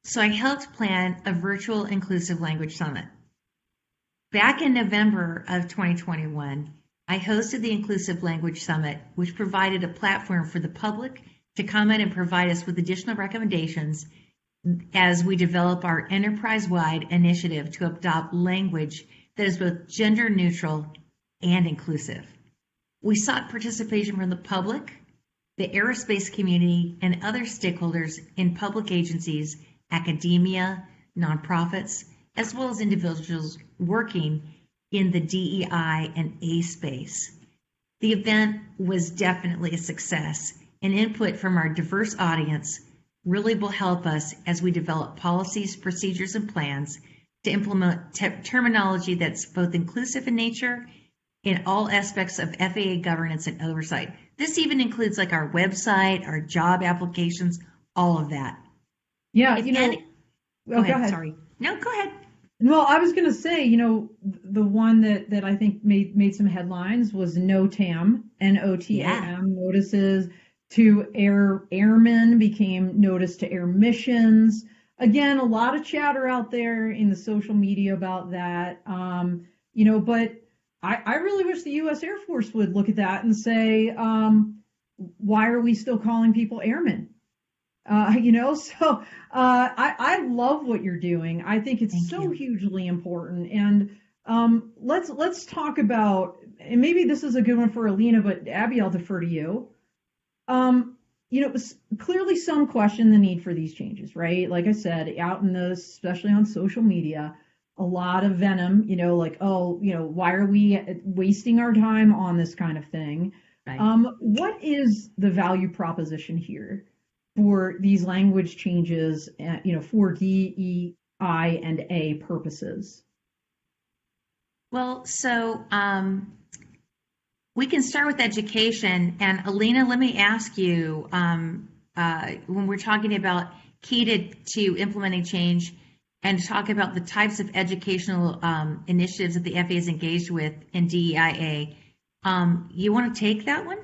So I helped plan a virtual inclusive language summit. Back in November of 2021, I hosted the Inclusive Language Summit, which provided a platform for the public to comment and provide us with additional recommendations as we develop our enterprise-wide initiative to adopt language that is both gender neutral and inclusive. We sought participation from the public, the aerospace community, and other stakeholders in public agencies, academia, nonprofits, as well as individuals working in the DEI and A space. The event was definitely a success, and input from our diverse audience really will help us as we develop policies, procedures, and plans to implement terminology that's both inclusive in nature in all aspects of FAA governance and oversight. This even includes like our website, our job applications, all of that. Yeah, Go ahead. Sorry. No, go ahead. Well, I was going to say, the one that I think made some headlines was NOTAM, NOTAM, notices to airmen became notice to air missions. Again, a lot of chatter out there in the social media about that. But I really wish the U.S. Air Force would look at that and say, why are we still calling people airmen? So I love what you're doing. I think it's hugely important. And let's talk about, and maybe this is a good one for Alina, but Abby, I'll defer to you. Clearly some question the need for these changes, right? Like I said, out in especially on social media, a lot of venom, why are we wasting our time on this kind of thing? Right. What is the value proposition here for these language changes, for DEI and A purposes? Well, so we can start with education. And Alina, let me ask you, when we're talking about key to implementing change and talk about the types of educational initiatives that the FAA is engaged with in DEIA, you want to take that one?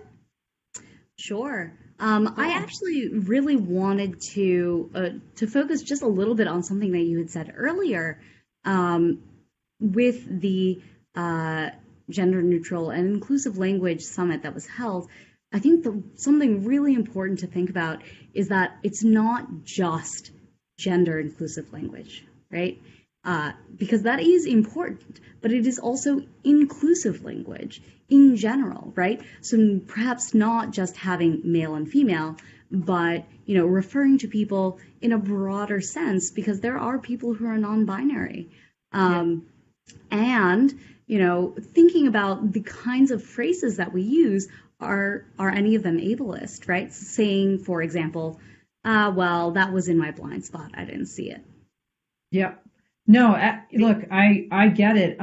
Sure. I actually really wanted to focus just a little bit on something that you had said earlier with the Gender Neutral and Inclusive Language Summit that was held. I think something really important to think about is that it's not just gender inclusive language, right? Because that is important, but it is also inclusive language in general, right? So perhaps not just having male and female, but, referring to people in a broader sense, because there are people who are non-binary. And, thinking about the kinds of phrases that we use, are any of them ableist, right? Saying, for example, well, that was in my blind spot, I didn't see it. Yep. No, look, I get it.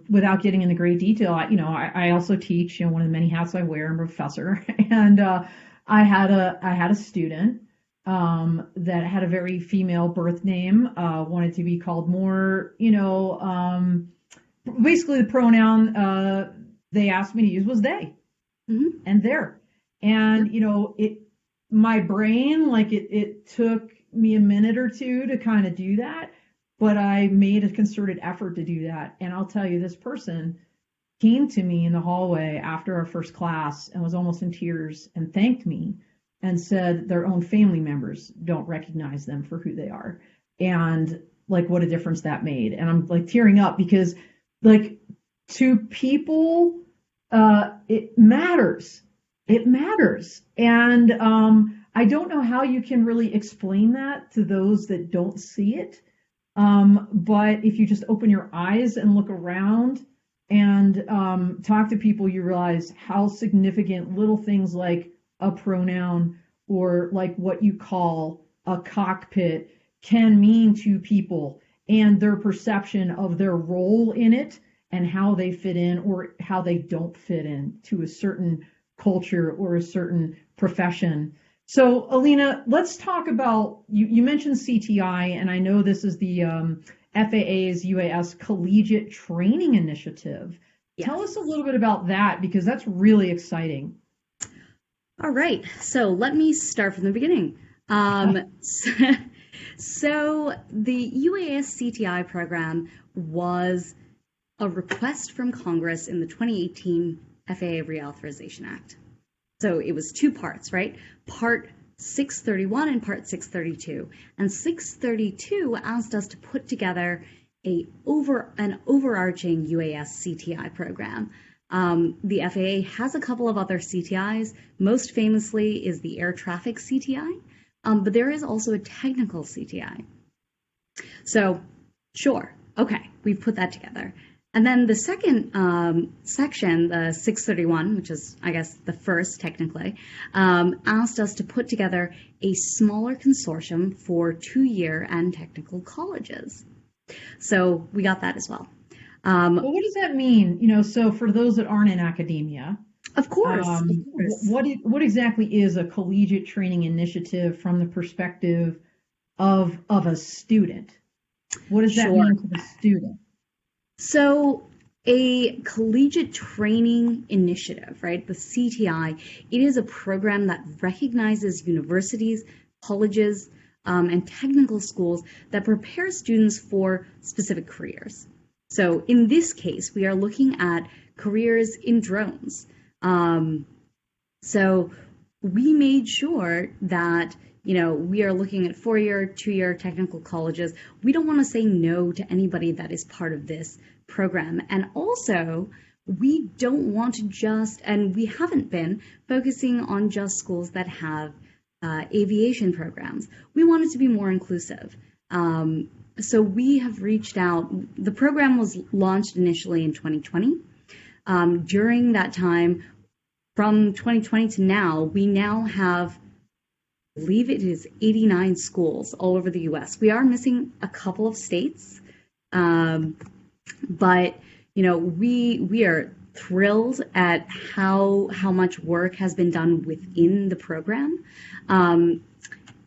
Without getting into great detail, I also teach. One of the many hats I wear. I'm a professor, and I had a student that had a very female birth name. Wanted to be called more, basically the pronoun they asked me to use was they, and their, and my brain, it took me a minute or two to kind of do that. But I made a concerted effort to do that. And I'll tell you, this person came to me in the hallway after our first class and was almost in tears and thanked me and said their own family members don't recognize them for who they are. And what a difference that made. And I'm tearing up because to people, it matters. It matters. And I don't know how you can really explain that to those that don't see it. But if you just open your eyes and look around and talk to people, you realize how significant little things like a pronoun or what you call a cockpit can mean to people and their perception of their role in it and how they fit in or how they don't fit in to a certain culture or a certain profession. So, Alina, let's talk about, you mentioned CTI, and I know this is the FAA's UAS Collegiate Training Initiative. Yes. Tell us a little bit about that, because that's really exciting. All right. So let me start from the beginning. So, so the UAS CTI program was a request from Congress in the 2018 FAA Reauthorization Act. So it was two parts, right? Part 631 and Part 632. And 632 asked us to put together an overarching UAS CTI program. The FAA has a couple of other CTIs. Most famously is the air traffic CTI, but there is also a technical CTI. So, sure, okay, we've put that together. And then the second section, the 631, which is, I guess, the first technically, asked us to put together a smaller consortium for 2-year and technical colleges. So we got that as well. Well, what does that mean? You know, so for those that aren't in academia, of course. What exactly is a collegiate training initiative from the perspective of a student? What does that mean to the student? So a collegiate training initiative, right, the CTI, it is a program that recognizes universities, colleges, and technical schools that prepare students for specific careers. So in this case, we are looking at careers in drones. So we made sure that, you know, we are looking at 4-year, 2-year technical colleges. We don't want to say no to anybody that is part of this program. And also, we don't want to just, and we haven't been focusing on just schools that have aviation programs. We want it to be more inclusive. So we have reached out. The program was launched initially in 2020. During that time, from 2020 to now, we now have, I believe it is 89 schools all over the U.S. We are missing a couple of states, but you know, we are thrilled at how much work has been done within the program, and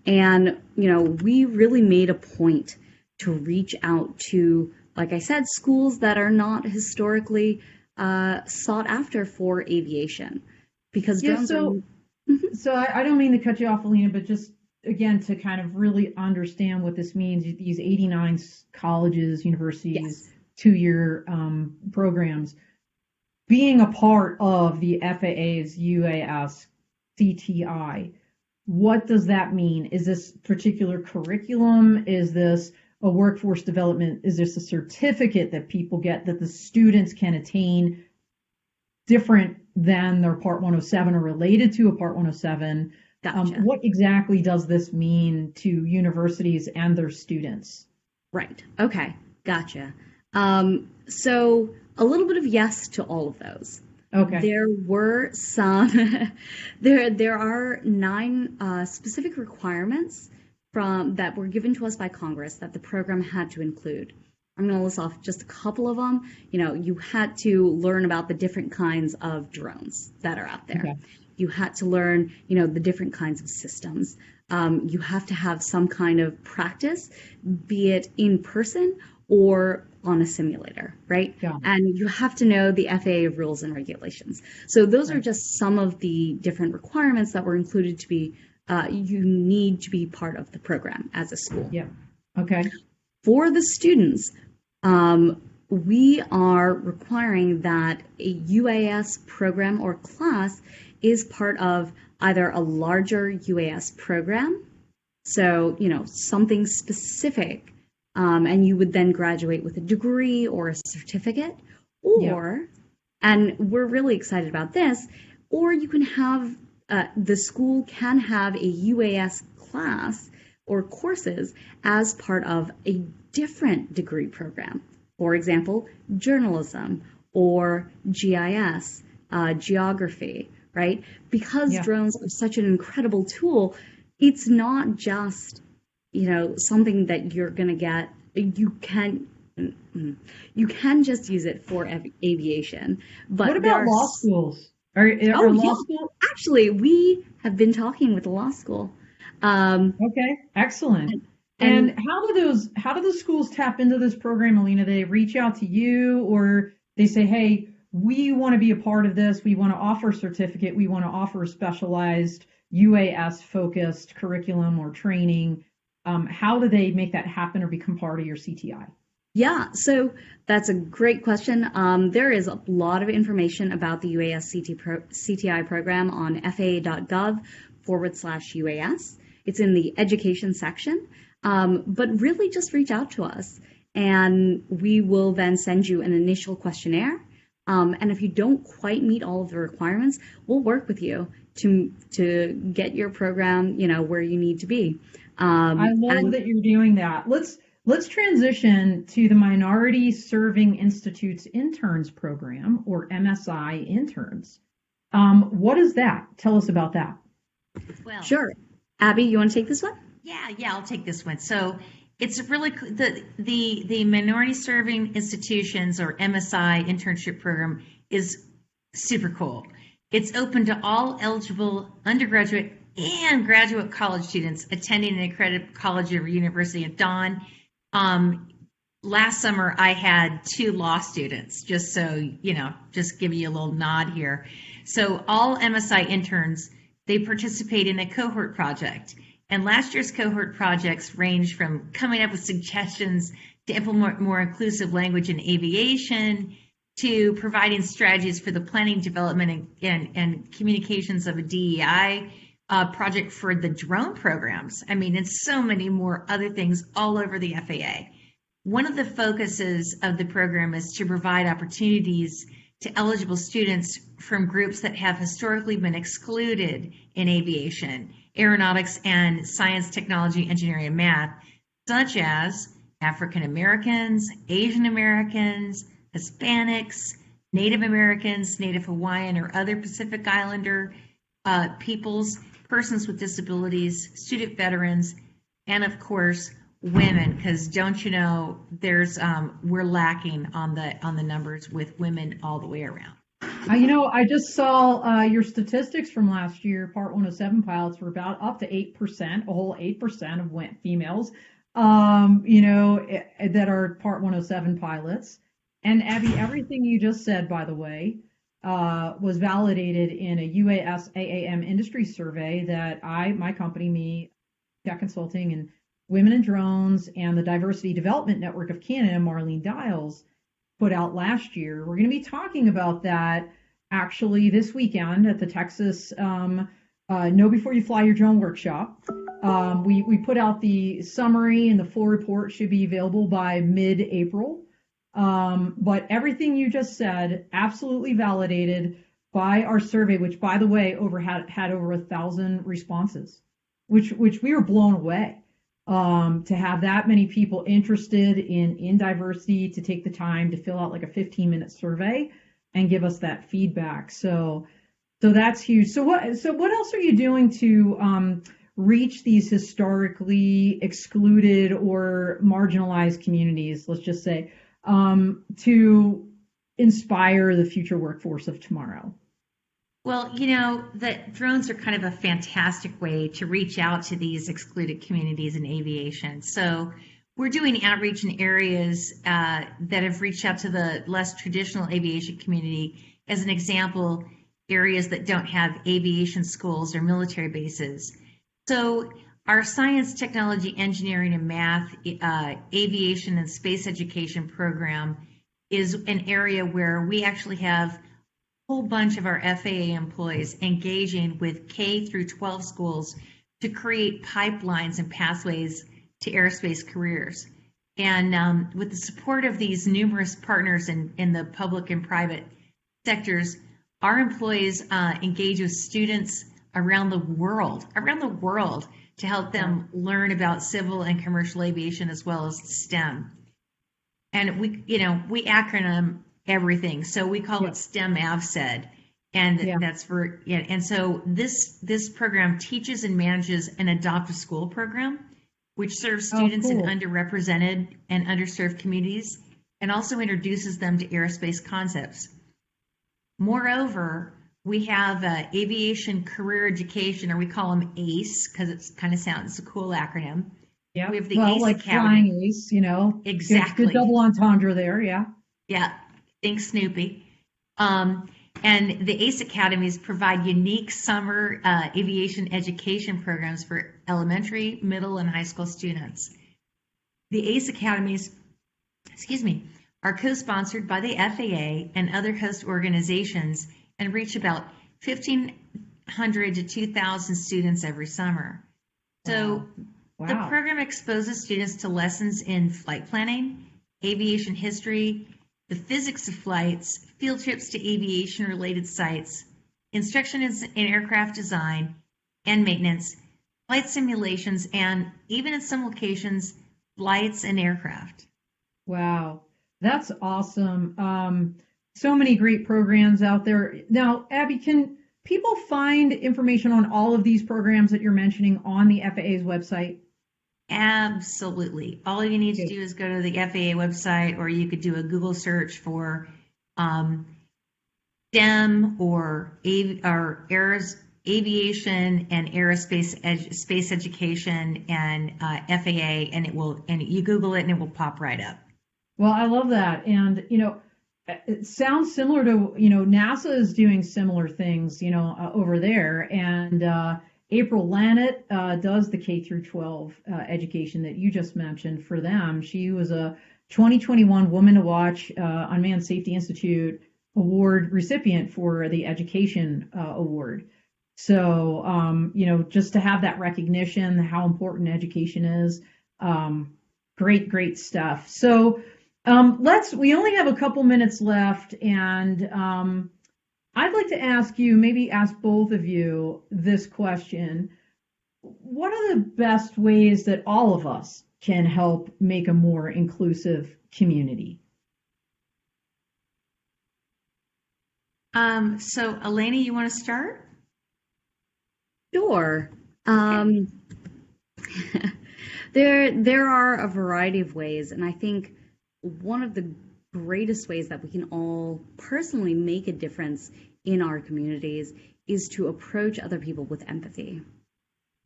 you know, we really made a point to reach out to, like I said, schools that are not historically sought after for aviation, because drones are. So I don't mean to cut you off, Alina, but just again to kind of really understand what this means. These 89 colleges, universities, 2-year programs, being a part of the FAA's UAS CTI. What does that mean? Is this particular curriculum? Is this a workforce development? Is this a certificate that people get that the students can attain different than their Part 107 or related to a Part 107? Gotcha. What exactly does this mean to universities and their students? Right. Okay. Gotcha. So a little bit of yes to all of those. Okay. There were some, there are 9 specific requirements that were given to us by Congress that the program had to include. I'm going to list off just a couple of them. You know, you had to learn about the different kinds of drones that are out there. Okay. You had to learn, you know, the different kinds of systems. You have to have some kind of practice, be it in person or on a simulator, right? And you have to know the FAA rules and regulations. So those are just some of the different requirements that were included to be, you need to be part of the program as a school. Yeah. Okay. For the students, we are requiring that a UAS program or class is part of either a larger UAS program, so, you know, something specific, and you would then graduate with a degree or a certificate, or, and we're really excited about this, or you can have, the school can have a UAS class or courses as part of a different degree program. For example, journalism or GIS, geography, right? Because drones are such an incredible tool, it's not just, you know, something that you're going to get. You can just use it for aviation. But what about law schools? Are law schools? Actually, we have been talking with the law school. Okay, excellent. And how do the schools tap into this program, Alina? They reach out to you, or they say, hey, we want to be a part of this. We want to offer a certificate. We want to offer a specialized UAS focused curriculum or training. How do they make that happen or become part of your CTI? Yeah, so that's a great question. There is a lot of information about the UAS CTI program on faa.gov/UAS. It's in the education section, but really just reach out to us and we will then send you an initial questionnaire. And if you don't quite meet all of the requirements, we'll work with you to get your program, where you need to be. I love that you're doing that. Let's transition to the Minority Serving Institute's Interns Program, or MSI Interns. What is that? Tell us about that. Well, sure. Abby, you want to take this one? Yeah, I'll take this one. So it's really the Minority Serving Institutions, or MSI internship program, is super cool. It's open to all eligible undergraduate and graduate college students attending an accredited college or university. And Dawn, last summer I had 2 law students, just so just give you a little nod here. So all MSI interns, they participate in a cohort project. And last year's cohort projects range from coming up with suggestions to implement more inclusive language in aviation, to providing strategies for the planning, development, and communications of a DEI project for the drone programs. I mean, and so many more other things all over the FAA. One of the focuses of the program is to provide opportunities to eligible students from groups that have historically been excluded in aviation, aeronautics, and science, technology, engineering, and math, such as African Americans, Asian Americans, Hispanics, Native Americans, Native Hawaiian, or other Pacific Islander peoples, persons with disabilities, student veterans, and of course, women, because don't you know, there's we're lacking on the numbers with women all the way around. I just saw your statistics from last year. Part 107 pilots were about up to 8%, a whole 8% of females, that are Part 107 pilots. And Abby, everything you just said, by the way, was validated in a UAS AAM industry survey that my company, Tech Consulting, and Women in Drones, and the Diversity Development Network of Canada, Marlene Dials, put out last year. We're going to be talking about that actually this weekend at the Texas Know Before You Fly Your Drone workshop. We put out the summary, and the full report should be available by mid-April. But everything you just said, absolutely validated by our survey, which, by the way, had over 1,000 responses, which we were blown away. To have that many people interested in diversity, to take the time to fill out like a 15-minute survey and give us that feedback. So that's huge. So what else are you doing to reach these historically excluded or marginalized communities, let's just say, to inspire the future workforce of tomorrow? Well, the drones are kind of a fantastic way to reach out to these excluded communities in aviation. So we're doing outreach in areas that have reached out to the less traditional aviation community. As an example, areas that don't have aviation schools or military bases. So our science, technology, engineering, and math, aviation and space education program is an area where we actually have whole bunch of our FAA employees engaging with K through 12 schools to create pipelines and pathways to aerospace careers. And with the support of these numerous partners in the public and private sectors, our employees engage with students around the world to help them learn about civil and commercial aviation as well as STEM. And we acronym everything. So we call it STEM AvSed. And that's for, and so this program teaches and manages an adopt a school program, which serves students in underrepresented and underserved communities, and also introduces them to aerospace concepts. Moreover, we have aviation career education, or we call them ACE, because it's a cool acronym. Yeah. We have the ACE like Academy. Flying Ace, Exactly. Good double entendre there, yeah. Yeah. Thanks, Snoopy. And And the ACE Academies provide unique summer aviation education programs for elementary, middle, and high school students. The ACE Academies, are co-sponsored by the FAA and other host organizations and reach about 1,500 to 2,000 students every summer. So the program exposes students to lessons in flight planning, aviation history, the physics of flights, field trips to aviation-related sites, instruction in aircraft design and maintenance, flight simulations, and even in some locations, flights and aircraft. Wow, that's awesome. So many great programs out there. Now, Abby, can people find information on all of these programs that you're mentioning on the FAA's website? Absolutely. All you need to do is go to the FAA website, or you could do a Google search for STEM or aviation and aerospace space education and FAA, and you Google it and it will pop right up. Well, I love that. And, it sounds similar to, NASA is doing similar things, over there. And April Lannett does the K through 12 education that you just mentioned for them. She was a 2021 Woman to Watch Unmanned Safety Institute award recipient for the education award. So, just to have that recognition, how important education is, great stuff. So we only have a couple minutes left, and I'd like to maybe ask both of you this question. What are the best ways that all of us can help make a more inclusive community? So Elena, you want to start? Sure. There are a variety of ways, and I think one of the greatest ways that we can all personally make a difference in our communities is to approach other people with empathy.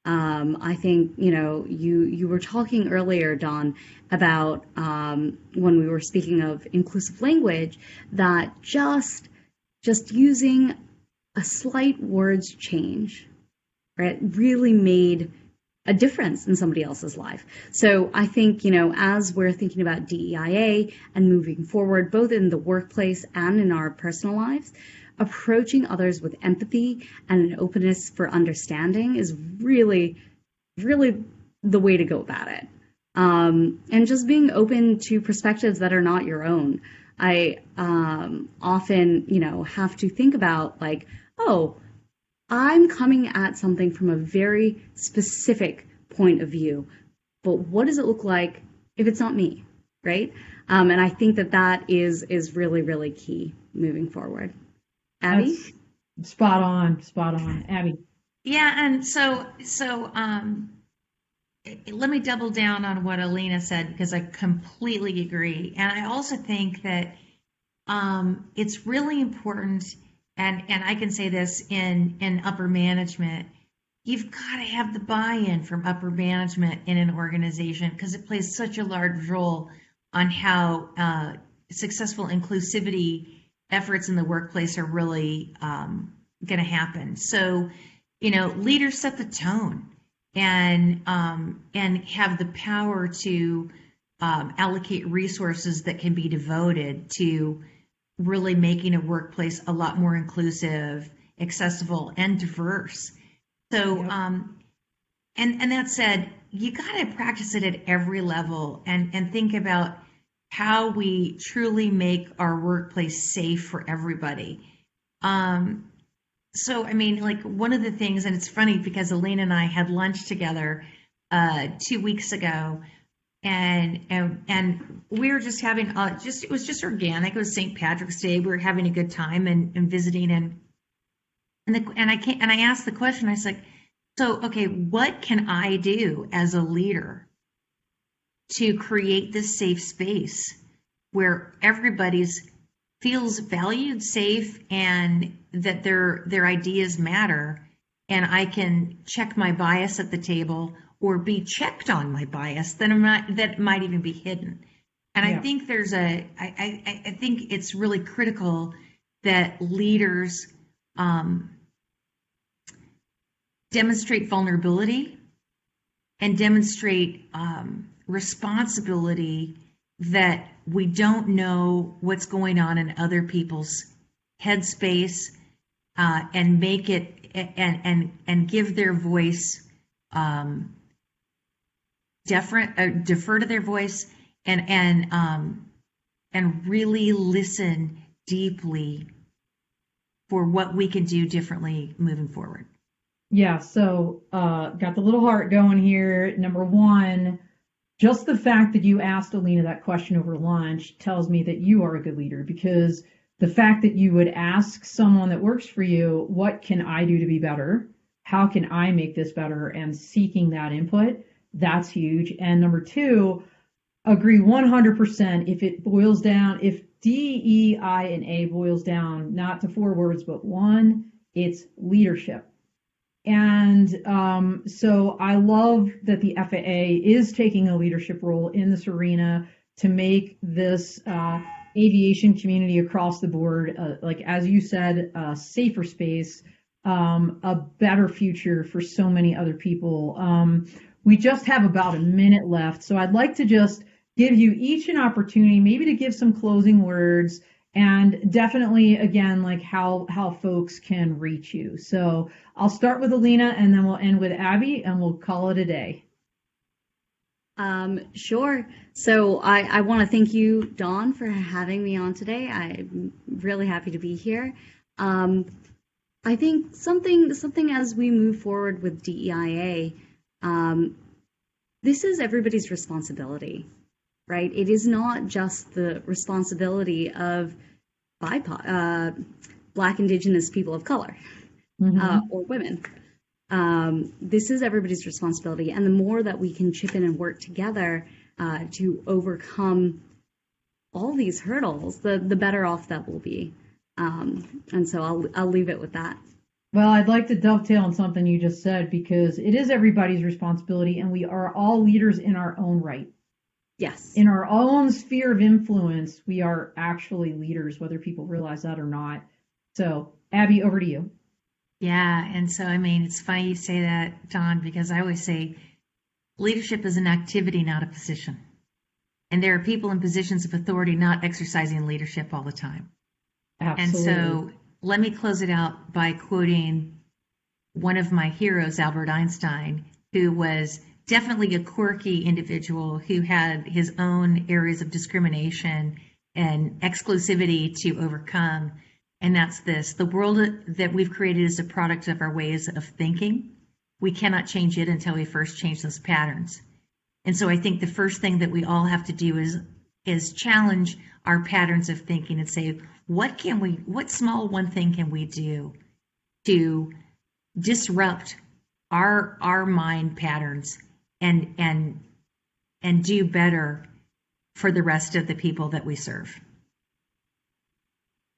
I think, you were talking earlier, Dawn, about when we were speaking of inclusive language, that just using a slight words change, right, really made a difference in somebody else's life. So I think, as we're thinking about DEIA and moving forward, both in the workplace and in our personal lives, approaching others with empathy and an openness for understanding is really, really the way to go about it. And just being open to perspectives that are not your own. I often, have to think about like, oh, I'm coming at something from a very specific point of view, but what does it look like if it's not me, right? And I think that is really, really key moving forward. Abby? That's spot on. Abby? Yeah, and so let me double down on what Elena said, because I completely agree. And I also think that it's really important, and I can say this in upper management, you've got to have the buy-in from upper management in an organization, because it plays such a large role on how successful inclusivity efforts in the workplace are really going to happen. So, leaders set the tone and have the power to allocate resources that can be devoted to really making a workplace a lot more inclusive, accessible, and diverse. So, and that said, you got to practice it at every level and think about how we truly make our workplace safe for everybody. So, I mean, like one of the things, and it's funny because Elena and I had lunch together 2 weeks ago, and we were just having it was just organic. It was St. Patrick's Day. We were having a good time and visiting, and I asked the question. I was like, so okay, what can I do as a leader to create this safe space where everybody's feels valued, safe, and that their ideas matter, and I can check my bias at the table or be checked on my bias that might even be hidden. And I think I think it's really critical that leaders demonstrate vulnerability and demonstrate responsibility, that we don't know what's going on in other people's headspace, and make it and give their voice, defer to their voice, and really listen deeply for what we can do differently moving forward. Yeah, so got the little heart going here. Number one, just the fact that you asked Alina that question over lunch tells me that you are a good leader, because the fact that you would ask someone that works for you, what can I do to be better? How can I make this better? And seeking that input, that's huge. And number two, agree 100%. If it boils down, if D, E, I, and A boils down not to four words, but one, it's leadership. And so I love that the FAA is taking a leadership role in this arena to make this aviation community across the board, like as you said, a safer space, a better future for so many other people. We just have about a minute left, so I'd like to just give you each an opportunity maybe to give some closing words, and definitely again like how folks can reach you. So I'll start with Alina, and then we'll end with Abby, and we'll call it a day. Sure. So I want to thank you, Dawn, for having me on today. I'm really happy to be here. I think something as we move forward with DEIA, this is everybody's responsibility, right? It is not just the responsibility of BIPOC, Black, Indigenous people of color, or women. This is everybody's responsibility, and the more that we can chip in and work together to overcome all these hurdles, the better off that we'll be. And so I'll leave it with that. Well, I'd like to dovetail on something you just said, because it is everybody's responsibility, and we are all leaders in our own right. Yes. In our own sphere of influence, we are actually leaders, whether people realize that or not. So, Abby, over to you. Yeah, and so, I mean, it's funny you say that, Don, because I always say leadership is an activity, not a position. And there are people in positions of authority not exercising leadership all the time. Absolutely. And so let me close it out by quoting one of my heroes, Albert Einstein, who was definitely a quirky individual who had his own areas of discrimination and exclusivity to overcome. And that's this: the world that we've created is a product of our ways of thinking. We cannot change it until we first change those patterns. And so I think the first thing that we all have to do is challenge our patterns of thinking and say, what small one thing can we do to disrupt our mind patterns and do better for the rest of the people that we serve.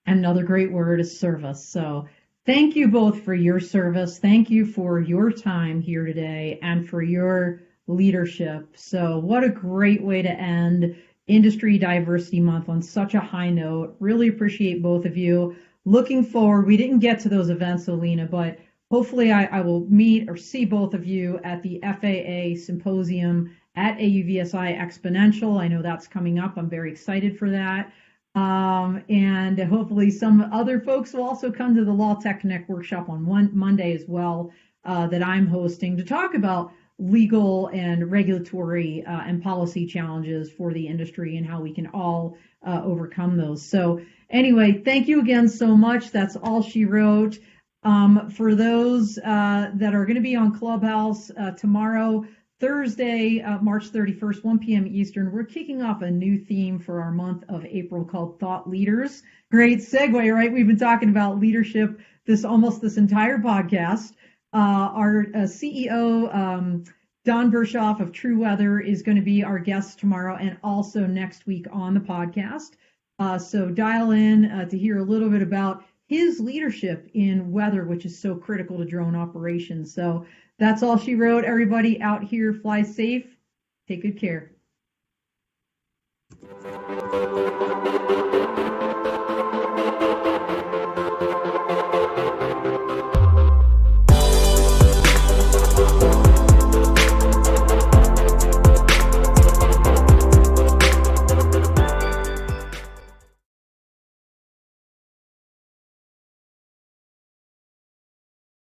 Another great word is service. So thank you both for your service. Thank you for your time here today and for your leadership. So what a great way to end Industry Diversity Month on such a high note. Really appreciate both of you. Looking forward, we didn't get to those events, Alina, but hopefully I will meet or see both of you at the FAA Symposium at AUVSI Exponential. I know that's coming up. I'm very excited for that. And hopefully some other folks will also come to the Law Tech Connect workshop on Monday as well, that I'm hosting to talk about legal and regulatory and policy challenges for the industry and how we can all overcome those. So anyway, thank you again so much. That's all she wrote. For those that are going to be on Clubhouse tomorrow, Thursday, March 31st, 1 p.m. Eastern, we're kicking off a new theme for our month of April called Thought Leaders. Great segue, right? We've been talking about leadership this entire podcast. Our CEO, Don Bershoff of True Weather, is going to be our guest tomorrow and also next week on the podcast. So dial in to hear a little bit about his leadership in weather, which is so critical to drone operations. So that's all she wrote. Everybody out here, fly safe. Take good care.